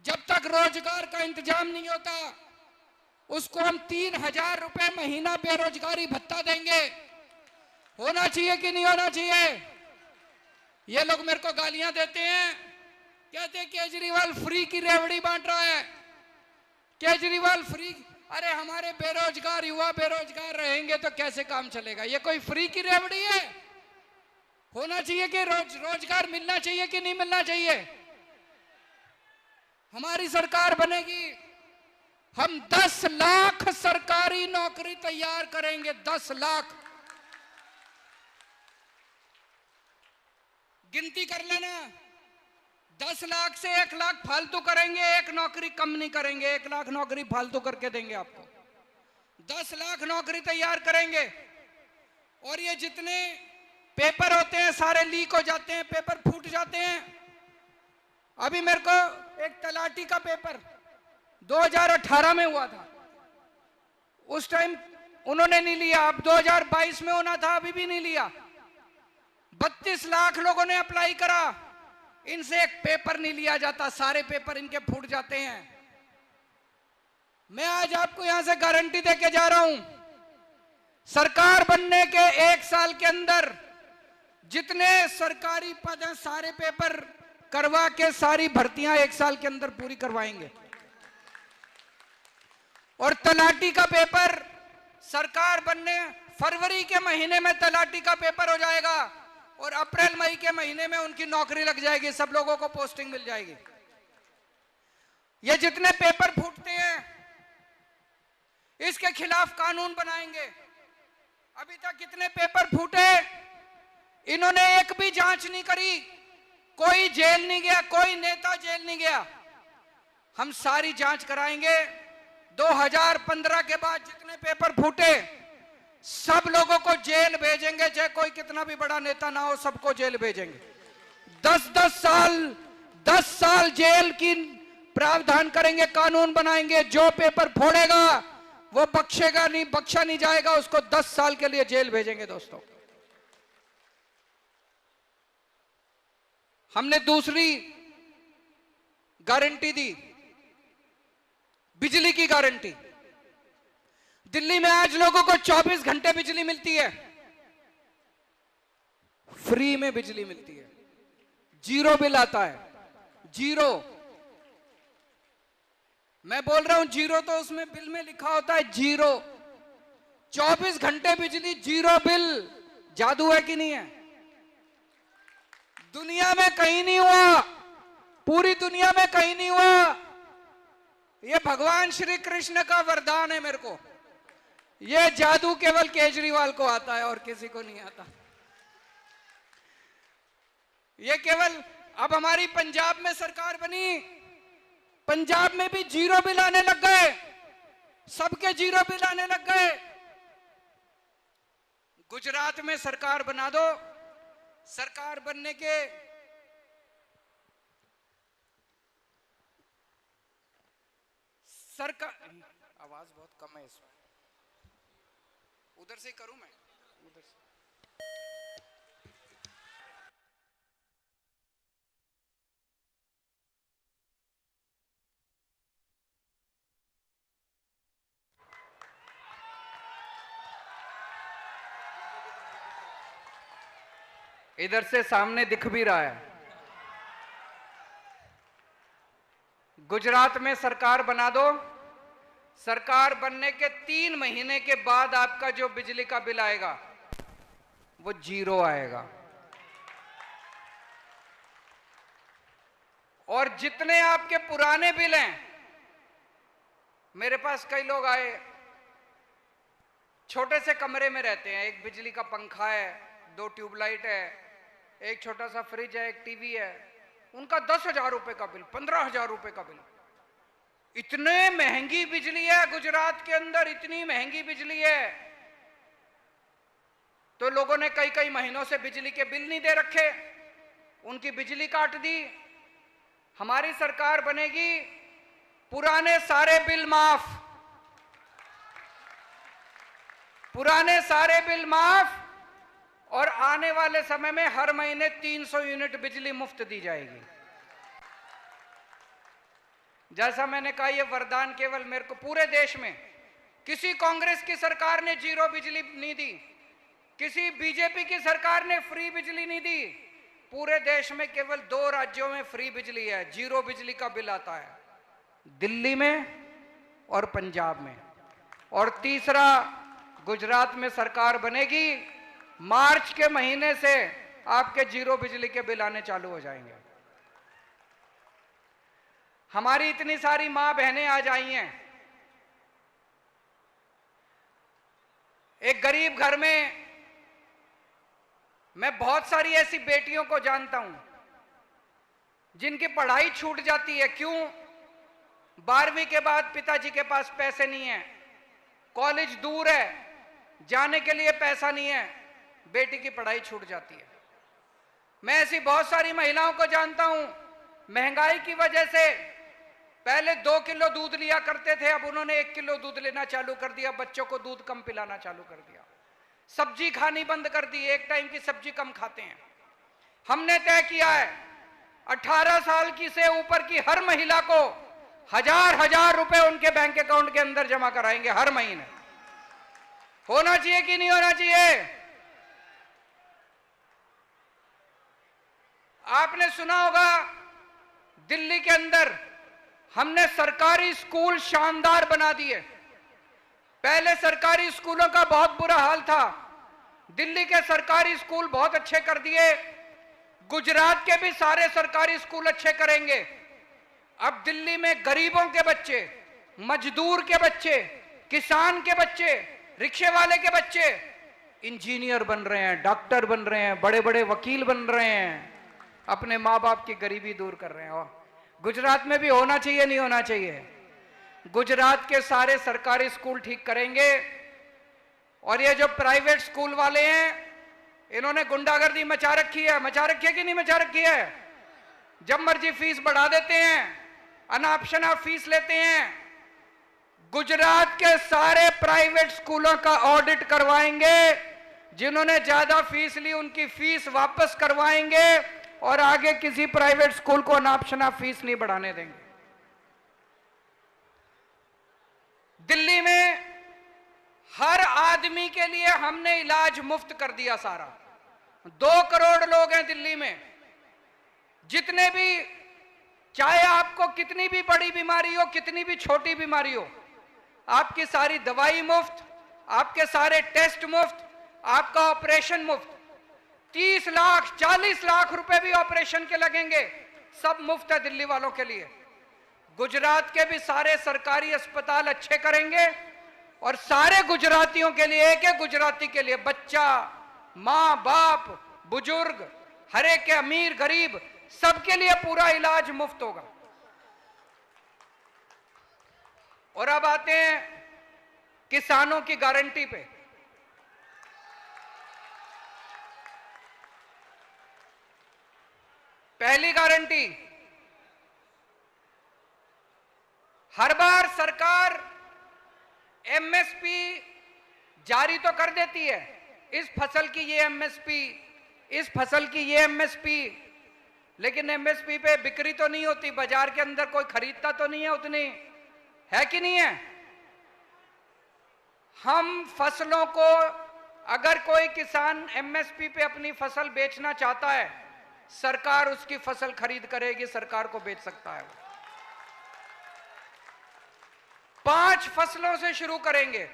G: जब तक रोजगार का इंतजाम नहीं होता, उसको हम 3,000 रुपए महीना बेरोजगारी भत्ता देंगे। होना चाहिए कि नहीं होना चाहिए? ये लोग मेरे को गालियां देते हैं, कहते हैं केजरीवाल फ्री की रेवड़ी बांट रहा है, केजरीवाल फ्री। अरे हमारे बेरोजगार युवा बेरोजगार रहेंगे तो कैसे काम चलेगा? ये कोई फ्री की रेवड़ी है? होना चाहिए कि रोजगार मिलना चाहिए कि नहीं मिलना चाहिए? हमारी सरकार बनेगी, हम 10 लाख सरकारी नौकरी तैयार करेंगे। 10 लाख, गिनती कर लेना। 10 लाख से 1 लाख फालतू करेंगे, 1 नौकरी कम नहीं करेंगे। 1 लाख नौकरी फालतू करके देंगे आपको। 10 लाख नौकरी तैयार करेंगे। और ये जितने पेपर होते हैं सारे लीक हो जाते हैं, पेपर फूट जाते हैं। अभी मेरे को एक तलाटी का पेपर 2018 में हुआ था, उस टाइम उन्होंने नहीं लिया। अब 2022 में होना था, अभी भी नहीं लिया। 32 लाख लोगों ने अप्लाई करा, इनसे एक पेपर नहीं लिया जाता, सारे पेपर इनके फूट जाते हैं। मैं आज आपको यहां से गारंटी देके जा रहा हूं, सरकार बनने के 1 साल के अंदर जितने सरकारी पद हैं सारे पेपर करवा के सारी भर्तियां 1 साल के अंदर पूरी करवाएंगे। और तलाटी का पेपर सरकार बनने फरवरी के महीने में तलाटी का पेपर हो जाएगा और अप्रैल मई के महीने में उनकी नौकरी लग जाएगी, सब लोगों को पोस्टिंग मिल जाएगी। ये जितने पेपर फूटते हैं इसके खिलाफ कानून बनाएंगे। अभी तक कितने पेपर फूटे, इन्होंने एक भी जांच नहीं करी, कोई जेल नहीं गया, कोई नेता जेल नहीं गया। हम सारी जांच कराएंगे। 2015 के बाद जितने पेपर फूटे सब लोगों को जेल भेजेंगे, चाहे कोई कितना भी बड़ा नेता ना हो, सबको जेल भेजेंगे। 10 साल जेल की प्रावधान करेंगे, कानून बनाएंगे। जो पेपर फोड़ेगा वो बख्शेगा नहीं, बख्शा नहीं जाएगा, उसको 10 साल के लिए जेल भेजेंगे। दोस्तों, हमने दूसरी गारंटी दी, बिजली की गारंटी। दिल्ली में आज लोगों को 24 घंटे बिजली मिलती है, फ्री में बिजली मिलती है, 0 बिल आता है, 0। मैं बोल रहा हूं 0, तो उसमें बिल में लिखा होता है 0। 24 घंटे बिजली, 0 बिल। जादू है कि नहीं है? दुनिया में कहीं नहीं हुआ, पूरी दुनिया में कहीं नहीं हुआ। ये भगवान श्री कृष्ण का वरदान है मेरे को। ये जादू केवल केजरीवाल को आता है और किसी को नहीं आता। ये केवल, अब हमारी पंजाब में सरकार बनी, पंजाब में भी 0 बिल आने लग गए, सबके 0 बिल आने लग गए। गुजरात में सरकार बना दो, सरकार बनने के सरकार, आवाज बहुत कम है इसमें, उधर से करूं मैं, उधर से। इधर से सामने दिख भी रहा है। गुजरात में सरकार बना दो, सरकार बनने के 3 महीने के बाद आपका जो बिजली का बिल आएगा वो 0 आएगा। और जितने आपके पुराने बिल हैं, मेरे पास कई लोग आए, छोटे से कमरे में रहते हैं, एक बिजली का पंखा है, 2 ट्यूबलाइट है, एक छोटा सा फ्रिज है, एक टीवी है, उनका 10,000 रुपए का बिल, 15,000 रुपए का बिल। इतने महंगी बिजली है गुजरात के अंदर, इतनी महंगी बिजली है, तो लोगों ने कई कई महीनों से बिजली के बिल नहीं दे रखे, उनकी बिजली काट दी। हमारी सरकार बनेगी, पुराने सारे बिल माफ, पुराने सारे बिल माफ, और आने वाले समय में हर महीने 300 यूनिट बिजली मुफ्त दी जाएगी। जैसा मैंने कहा, यह वरदान केवल मेरे को, पूरे देश में किसी कांग्रेस की सरकार ने 0 बिजली नहीं दी, किसी बीजेपी की सरकार ने फ्री बिजली नहीं दी। पूरे देश में केवल 2 राज्यों में फ्री बिजली है, 0 बिजली का बिल आता है, दिल्ली में और पंजाब में। और तीसरा, गुजरात में सरकार बनेगी, मार्च के महीने से आपके 0 बिजली के बिल आने चालू हो जाएंगे। हमारी इतनी सारी मां बहनें आज आई हैं, एक गरीब घर में मैं बहुत सारी ऐसी बेटियों को जानता हूं जिनकी पढ़ाई छूट जाती है। क्यों? 12वीं के बाद पिताजी के पास पैसे नहीं है, कॉलेज दूर है, जाने के लिए पैसा नहीं है, बेटी की पढ़ाई छूट जाती है। मैं ऐसी बहुत सारी महिलाओं को जानता हूं, महंगाई की वजह से पहले 2 किलो दूध लिया करते थे, अब उन्होंने 1 किलो दूध लेना चालू कर दिया, बच्चों को दूध कम पिलाना चालू कर दिया, सब्जी खानी बंद कर दी, एक टाइम की सब्जी कम खाते हैं। हमने तय किया है 18 साल की से ऊपर की हर महिला को 1000 रुपए उनके बैंक अकाउंट के अंदर जमा कराएंगे हर महीने। होना चाहिए कि नहीं होना चाहिए? आपने सुना होगा, दिल्ली के अंदर हमने सरकारी स्कूल शानदार बना दिए। पहले सरकारी स्कूलों का बहुत बुरा हाल था, दिल्ली के सरकारी स्कूल बहुत अच्छे कर दिए। गुजरात के भी सारे सरकारी स्कूल अच्छे करेंगे। अब दिल्ली में गरीबों के बच्चे, मजदूर के बच्चे, किसान के बच्चे, रिक्शे वाले के बच्चे इंजीनियर बन रहे हैं, डॉक्टर बन रहे हैं, बड़े बड़े वकील बन रहे हैं, अपने माँ बाप की गरीबी दूर कर रहे हैं। और गुजरात में भी होना चाहिए, नहीं होना चाहिए? गुजरात के सारे सरकारी स्कूल ठीक करेंगे। और ये जो प्राइवेट स्कूल वाले हैं, इन्होंने गुंडागर्दी मचा रखी है, मचा रखी है कि नहीं मचा रखी है? जब मर्जी फीस बढ़ा देते हैं, अनाप शनाप फीस लेते हैं। गुजरात के सारे प्राइवेट स्कूलों का ऑडिट करवाएंगे, जिन्होंने ज्यादा फीस ली उनकी फीस वापस करवाएंगे, और आगे किसी प्राइवेट स्कूल को अनाप शनाप फीस नहीं बढ़ाने देंगे। दिल्ली में हर आदमी के लिए हमने इलाज मुफ्त कर दिया सारा। 2 करोड़ लोग हैं दिल्ली में, जितने भी, चाहे आपको कितनी भी बड़ी बीमारी हो, कितनी भी छोटी बीमारी हो, आपकी सारी दवाई मुफ्त, आपके सारे टेस्ट मुफ्त, आपका ऑपरेशन मुफ्त। 30 लाख 40 लाख रुपए भी ऑपरेशन के लगेंगे, सब मुफ्त है दिल्ली वालों के लिए। गुजरात के भी सारे सरकारी अस्पताल अच्छे करेंगे, और सारे गुजरातियों के लिए, एक एक गुजराती के लिए, बच्चा, माँ बाप, बुजुर्ग, हर एक के, अमीर गरीब, सबके लिए पूरा इलाज मुफ्त होगा। और अब आते हैं किसानों की गारंटी पे। पहली गारंटी, हर बार सरकार एमएसपी जारी तो कर देती है, इस फसल की ये एमएसपी, इस फसल की ये एमएसपी, लेकिन एमएसपी पे बिक्री तो नहीं होती, बाजार के अंदर कोई खरीदता तो नहीं है उतनी, है कि नहीं है? हम फसलों को अगर कोई किसान एमएसपी पे अपनी फसल बेचना चाहता है, सरकार उसकी फसल खरीद करेगी, सरकार को बेच सकता है। 5 फसलों से शुरू करेंगे,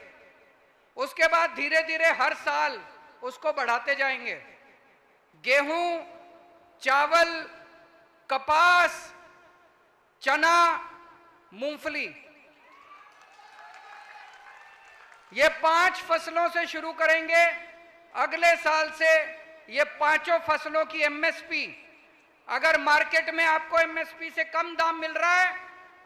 G: उसके बाद धीरे धीरे हर साल उसको बढ़ाते जाएंगे। गेहूं, चावल, कपास, चना, मूंगफली, ये 5 फसलों से शुरू करेंगे। अगले साल से ये 5 फसलों की एमएसपी, अगर मार्केट में आपको एमएसपी से कम दाम मिल रहा है,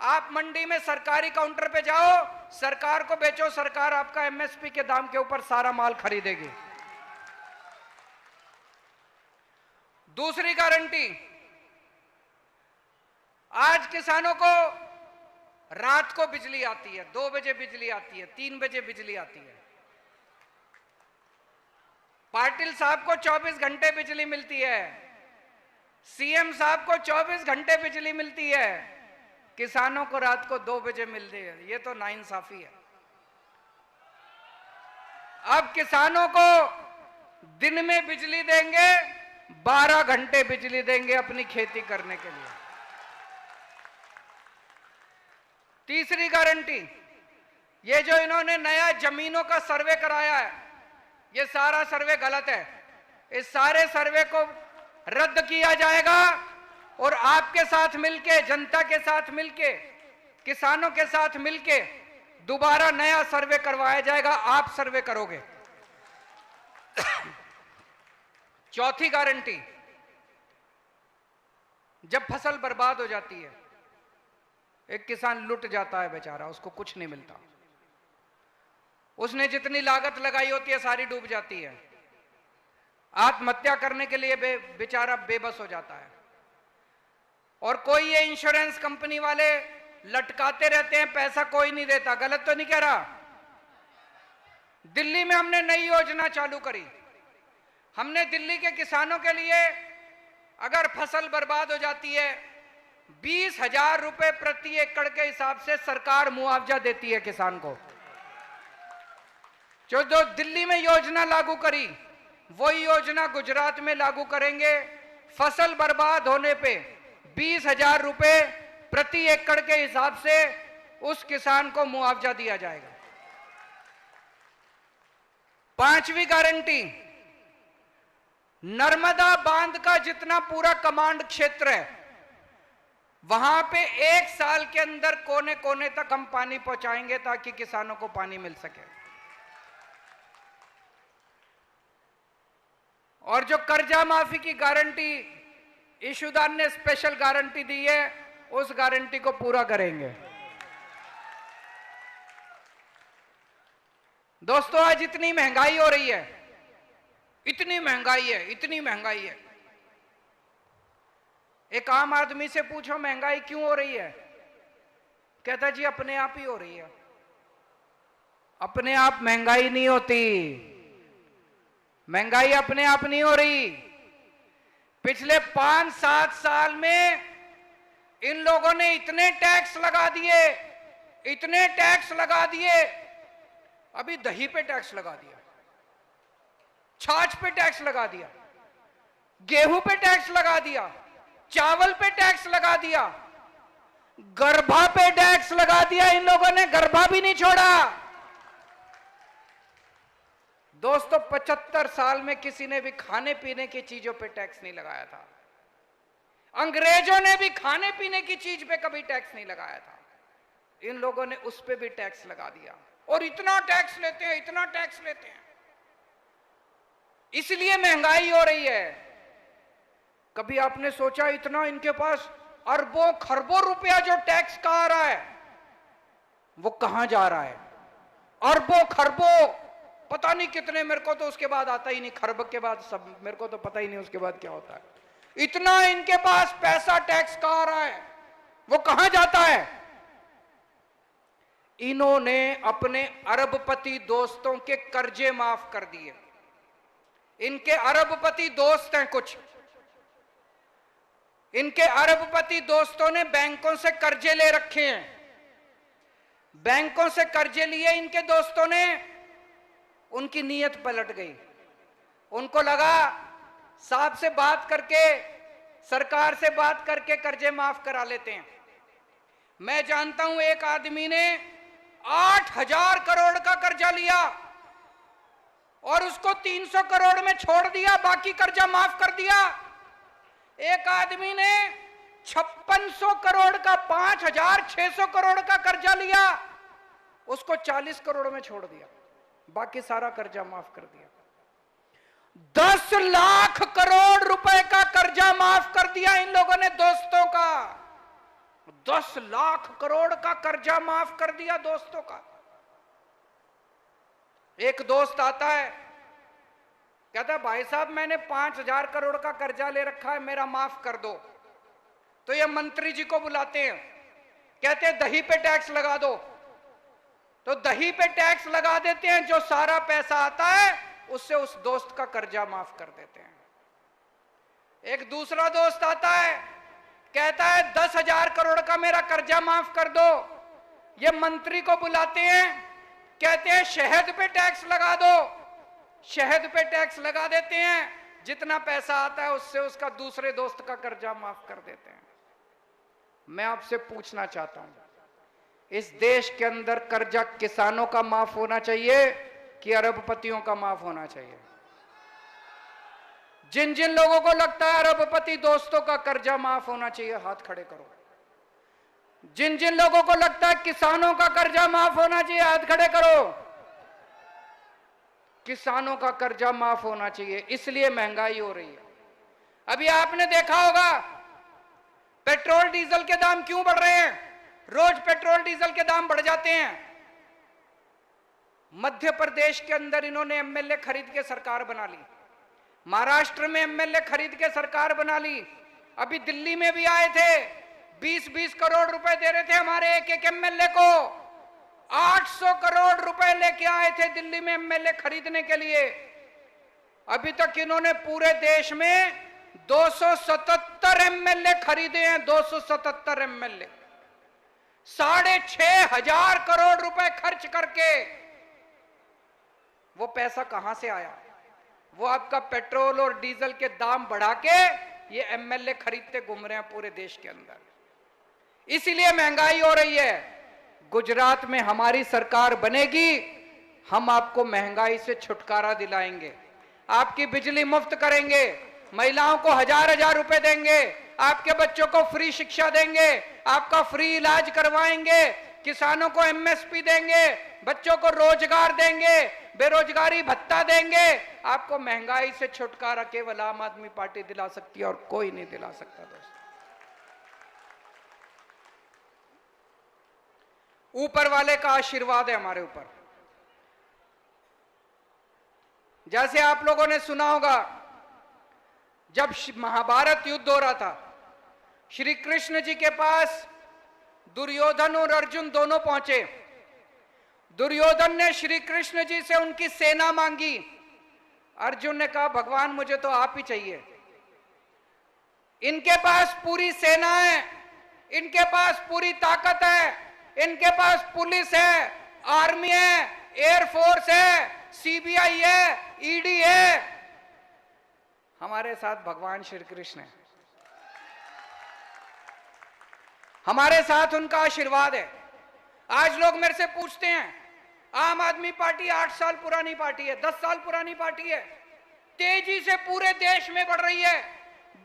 G: आप मंडी में सरकारी काउंटर पे जाओ, सरकार को बेचो, सरकार आपका एमएसपी के दाम के ऊपर सारा माल खरीदेगी। दूसरी गारंटी, आज किसानों को रात को बिजली आती है, 2 बजे बिजली आती है, 3 बजे बिजली आती है। पाटिल साहब को 24 घंटे बिजली मिलती है, सीएम साहब को 24 घंटे बिजली मिलती है, किसानों को रात को 2 बजे मिलती है। ये तो नाइंसाफी है। अब किसानों को दिन में बिजली देंगे, 12 घंटे बिजली देंगे अपनी खेती करने के लिए। तीसरी गारंटी, ये जो इन्होंने नया जमीनों का सर्वे कराया है, ये सारा सर्वे गलत है। इस सारे सर्वे को रद्द किया जाएगा और आपके साथ मिलके, जनता के साथ मिलके, किसानों के साथ मिलके दोबारा नया सर्वे करवाया जाएगा। आप सर्वे करोगे। चौथी गारंटी, जब फसल बर्बाद हो जाती है, एक किसान लुट जाता है बेचारा, उसको कुछ नहीं मिलता, उसने जितनी लागत लगाई होती है सारी डूब जाती है, आत्महत्या करने के लिए बेचारा बेबस हो जाता है। और कोई ये इंश्योरेंस कंपनी वाले लटकाते रहते हैं, पैसा कोई नहीं देता। गलत तो नहीं कह रहा। दिल्ली में हमने नई योजना चालू करी। हमने दिल्ली के किसानों के लिए, अगर फसल बर्बाद हो जाती है, 20,000 रुपए प्रति एकड़ के हिसाब से सरकार मुआवजा देती है किसान को। जो दिल्ली में योजना लागू करी, वही योजना गुजरात में लागू करेंगे। फसल बर्बाद होने पे 20,000 रुपए प्रति एकड़ के हिसाब से उस किसान को मुआवजा दिया जाएगा। 5वीं गारंटी, नर्मदा बांध का जितना पूरा कमांड क्षेत्र है, वहां पे 1 साल के अंदर कोने कोने तक हम पानी पहुंचाएंगे ताकि किसानों को पानी मिल सके। और जो कर्जा माफी की गारंटी इशूदान ने स्पेशल गारंटी दी है, उस गारंटी को पूरा करेंगे। दोस्तों, आज इतनी महंगाई हो रही है, इतनी महंगाई है, इतनी महंगाई है। एक आम आदमी से पूछो महंगाई क्यों हो रही है, कहता जी अपने आप ही हो रही है। अपने आप महंगाई नहीं होती, महंगाई अपने आप नहीं हो रही। पिछले 5-7 साल में इन लोगों ने इतने टैक्स लगा दिए, इतने टैक्स लगा दिए। अभी दही पे टैक्स लगा दिया, छाछ पे टैक्स लगा दिया, गेहूं पे टैक्स लगा दिया, चावल पे टैक्स लगा दिया, गर्भा पे टैक्स लगा दिया। इन लोगों ने गर्भा भी नहीं छोड़ा। दोस्तों, 75 साल में किसी ने भी खाने पीने की चीजों पे टैक्स नहीं लगाया था। अंग्रेजों ने भी खाने पीने की चीज पे कभी टैक्स नहीं लगाया था। इन लोगों ने उस पे भी टैक्स लगा दिया, और इतना टैक्स लेते हैं, इतना टैक्स लेते हैं। इसलिए महंगाई हो रही है। कभी आपने सोचा इतना इनके पास अरबों खरबों रुपया जो टैक्स का आ रहा है, वो कहां जा रहा है? अरबों खरबों, पता नहीं कितने, मेरे को तो उसके बाद आता ही नहीं, खरब के बाद सब मेरे को तो पता ही नहीं उसके बाद क्या होता है। इतना इनके पास पैसा टैक्स का आ रहा है, वो कहां जाता है? इन्होंने अपने अरबपति दोस्तों के कर्जे माफ कर दिए। इनके अरबपति दोस्त हैं कुछ, इनके अरबपति दोस्तों ने बैंकों से कर्जे ले रखे हैं। बैंकों से कर्जे लिए इनके दोस्तों ने, उनकी नीयत पलट गई। उनको लगा साहब से बात करके, सरकार से बात करके कर्जे माफ करा लेते हैं। मैं जानता हूं एक आदमी ने 8,000 करोड़ का कर्जा लिया और उसको 300 करोड़ में छोड़ दिया, बाकी कर्जा माफ कर दिया। एक आदमी ने 5600 करोड़ का 5,600 करोड़ का कर्जा लिया, उसको 40 करोड़ में छोड़ दिया, बाकी सारा कर्जा माफ कर दिया। 10 लाख करोड़ रुपए का कर्जा माफ कर दिया इन लोगों ने दोस्तों का। 10 लाख करोड़ का कर्जा माफ कर दिया दोस्तों का। एक दोस्त आता है, कहता है भाई साहब मैंने 5,000 करोड़ का कर्जा ले रखा है, मेरा माफ कर दो। तो ये मंत्री जी को बुलाते हैं, कहते हैं दही पे टैक्स लगा दो। तो दही पे टैक्स लगा देते हैं, जो सारा पैसा आता है उससे उस दोस्त का कर्जा माफ कर देते हैं। एक दूसरा दोस्त आता है, कहता है 10,000 करोड़ का मेरा कर्जा माफ कर दो। ये मंत्री को बुलाते हैं, कहते हैं शहद पे टैक्स लगा दो। शहद पे टैक्स लगा देते हैं, जितना पैसा आता है उससे उसका दूसरे दोस्त का कर्जा माफ कर देते हैं। मैं आपसे पूछना चाहता हूं, इस देश के अंदर कर्जा किसानों का माफ होना चाहिए कि अरबपतियों का माफ होना चाहिए? जिन जिन लोगों को लगता है अरबपति दोस्तों का कर्जा माफ होना चाहिए, हाथ खड़े करो। जिन जिन लोगों को लगता है किसानों का कर्जा माफ होना चाहिए, हाथ खड़े करो। किसानों का कर्जा माफ होना चाहिए, इसलिए महंगाई हो रही है। अभी आपने देखा होगा पेट्रोल डीजल के दाम क्यों बढ़ रहे हैं? रोज पेट्रोल डीजल के दाम बढ़ जाते हैं। मध्य प्रदेश के अंदर इन्होंने एमएलए खरीद के सरकार बना ली, महाराष्ट्र में एमएलए खरीद के सरकार बना ली, अभी दिल्ली में भी आए थे, 20-20 करोड़ रुपए दे रहे थे हमारे एक एक एमएलए को। 800 करोड़ रुपए लेके आए थे दिल्ली में एमएलए खरीदने के लिए। अभी तक इन्होंने पूरे देश में 277 एमएलए खरीदे हैं, 277 एमएलए, 6,500 करोड़ रुपए खर्च करके। वो पैसा कहां से आया? वो आपका पेट्रोल और डीजल के दाम बढ़ा के ये एमएलए खरीदते घूम रहे हैं पूरे देश के अंदर, इसीलिए महंगाई हो रही है। गुजरात में हमारी सरकार बनेगी, हम आपको महंगाई से छुटकारा दिलाएंगे, आपकी बिजली मुफ्त करेंगे, महिलाओं को 1,000 रुपए देंगे, आपके बच्चों को फ्री शिक्षा देंगे, आपका फ्री इलाज करवाएंगे, किसानों को एमएसपी देंगे, बच्चों को रोजगार देंगे, बेरोजगारी भत्ता देंगे। आपको महंगाई से छुटकारा केवल आम आदमी पार्टी दिला सकती है और कोई नहीं दिला सकता दोस्तों। ऊपर वाले का आशीर्वाद है हमारे ऊपर। जैसे आप लोगों ने सुना होगा, जब महाभारत युद्ध हो रहा था, श्री कृष्ण जी के पास दुर्योधन और अर्जुन दोनों पहुंचे। दुर्योधन ने श्री कृष्ण जी से उनकी सेना मांगी, अर्जुन ने कहा भगवान मुझे तो आप ही चाहिए। इनके पास पूरी सेना है, इनके पास पूरी ताकत है, इनके पास पुलिस है, आर्मी है, एयरफोर्स है, सीबीआई है, ईडी है। हमारे साथ भगवान श्री कृष्ण है, हमारे साथ उनका आशीर्वाद है। आज लोग मेरे से पूछते हैं, आम आदमी पार्टी 8 साल पुरानी पार्टी है, 10 साल पुरानी पार्टी है, तेजी से पूरे देश में बढ़ रही है,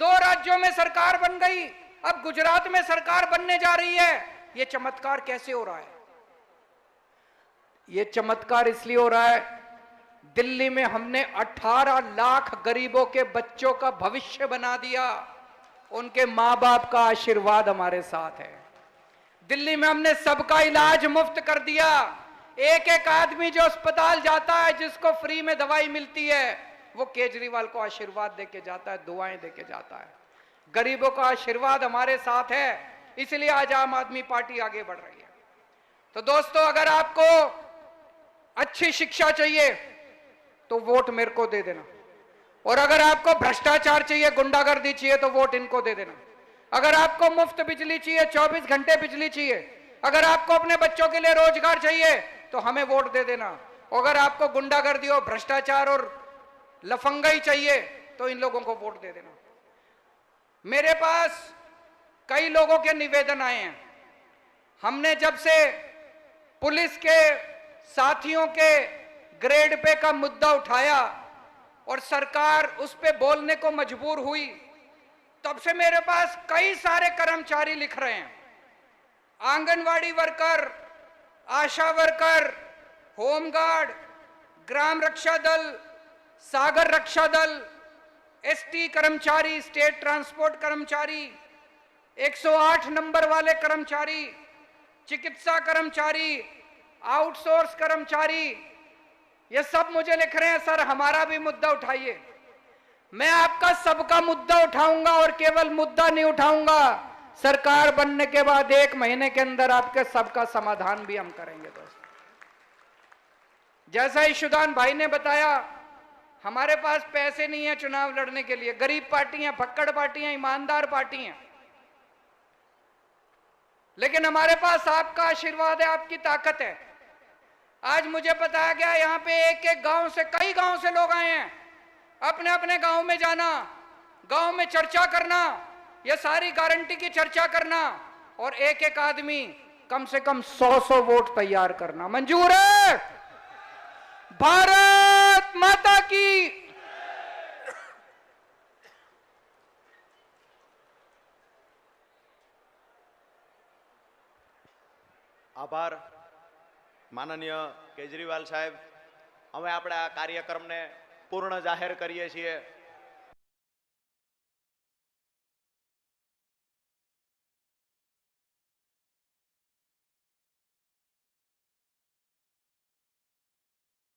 G: 2 राज्यों में सरकार बन गई, अब गुजरात में सरकार बनने जा रही है। ये चमत्कार कैसे हो रहा है? ये चमत्कार इसलिए हो रहा है, दिल्ली में हमने 18 लाख गरीबों के बच्चों का भविष्य बना दिया, उनके मां बाप का आशीर्वाद हमारे साथ है। दिल्ली में हमने सबका इलाज मुफ्त कर दिया। एक एक आदमी जो अस्पताल जाता है, जिसको फ्री में दवाई मिलती है, वो केजरीवाल को आशीर्वाद देके जाता है, दुआएं देके जाता है। गरीबों का आशीर्वाद हमारे साथ है, इसलिए आज आम आदमी पार्टी आगे बढ़ रही है। तो दोस्तों, अगर आपको अच्छी शिक्षा चाहिए तो वोट मेरे को दे देना, और अगर आपको भ्रष्टाचार चाहिए, गुंडागर्दी चाहिए, तो वोट इनको दे देना। अगर आपको मुफ्त बिजली चाहिए, 24 घंटे बिजली चाहिए, अगर आपको अपने बच्चों के लिए रोजगार चाहिए, तो हमें वोट दे देना। अगर आपको गुंडागर्दी और भ्रष्टाचार और लफंगाई चाहिए तो इन लोगों को वोट दे देना। मेरे पास कई लोगों के निवेदन आए हैं। हमने जब से पुलिस के साथियों के ग्रेड पे का मुद्दा उठाया और सरकार उस पे बोलने को मजबूर हुई, तब से मेरे पास कई सारे कर्मचारी लिख रहे हैं, आंगनवाड़ी वर्कर, आशा वर्कर, होमगार्ड, ग्राम रक्षा दल, सागर रक्षा दल, एसटी कर्मचारी, स्टेट ट्रांसपोर्ट कर्मचारी, 108 नंबर वाले कर्मचारी, चिकित्सा कर्मचारी, आउटसोर्स कर्मचारी, ये सब मुझे लिख रहे हैं, सर हमारा भी मुद्दा उठाइए। मैं आपका सबका मुद्दा उठाऊंगा और केवल मुद्दा नहीं उठाऊंगा, सरकार बनने के बाद 1 महीने के अंदर आपके सबका समाधान भी हम करेंगे। दोस्तों, जैसा ईशुदान भाई ने बताया, हमारे पास पैसे नहीं है चुनाव लड़ने के लिए, गरीब पार्टी हैं, फक्कड़ पार्टी हैं, ईमानदार पार्टी हैं, लेकिन हमारे पास आपका आशीर्वाद है, आपकी ताकत है। आज मुझे बताया गया यहां पे एक एक गांव से, कई गांव से लोग आए हैं, अपने अपने गांव में जाना, गांव में चर्चा करना, ये सारी गारंटी की चर्चा करना और एक एक आदमी कम से कम 100 वोट तैयार करना। मंजूर है? भारत माता की।
B: આભાર માનનીય કેજરીવાલ સાહેબ. હવે આપણે આ કાર્યક્રમને પૂર્ણ જાહેર કરીએ છીએ.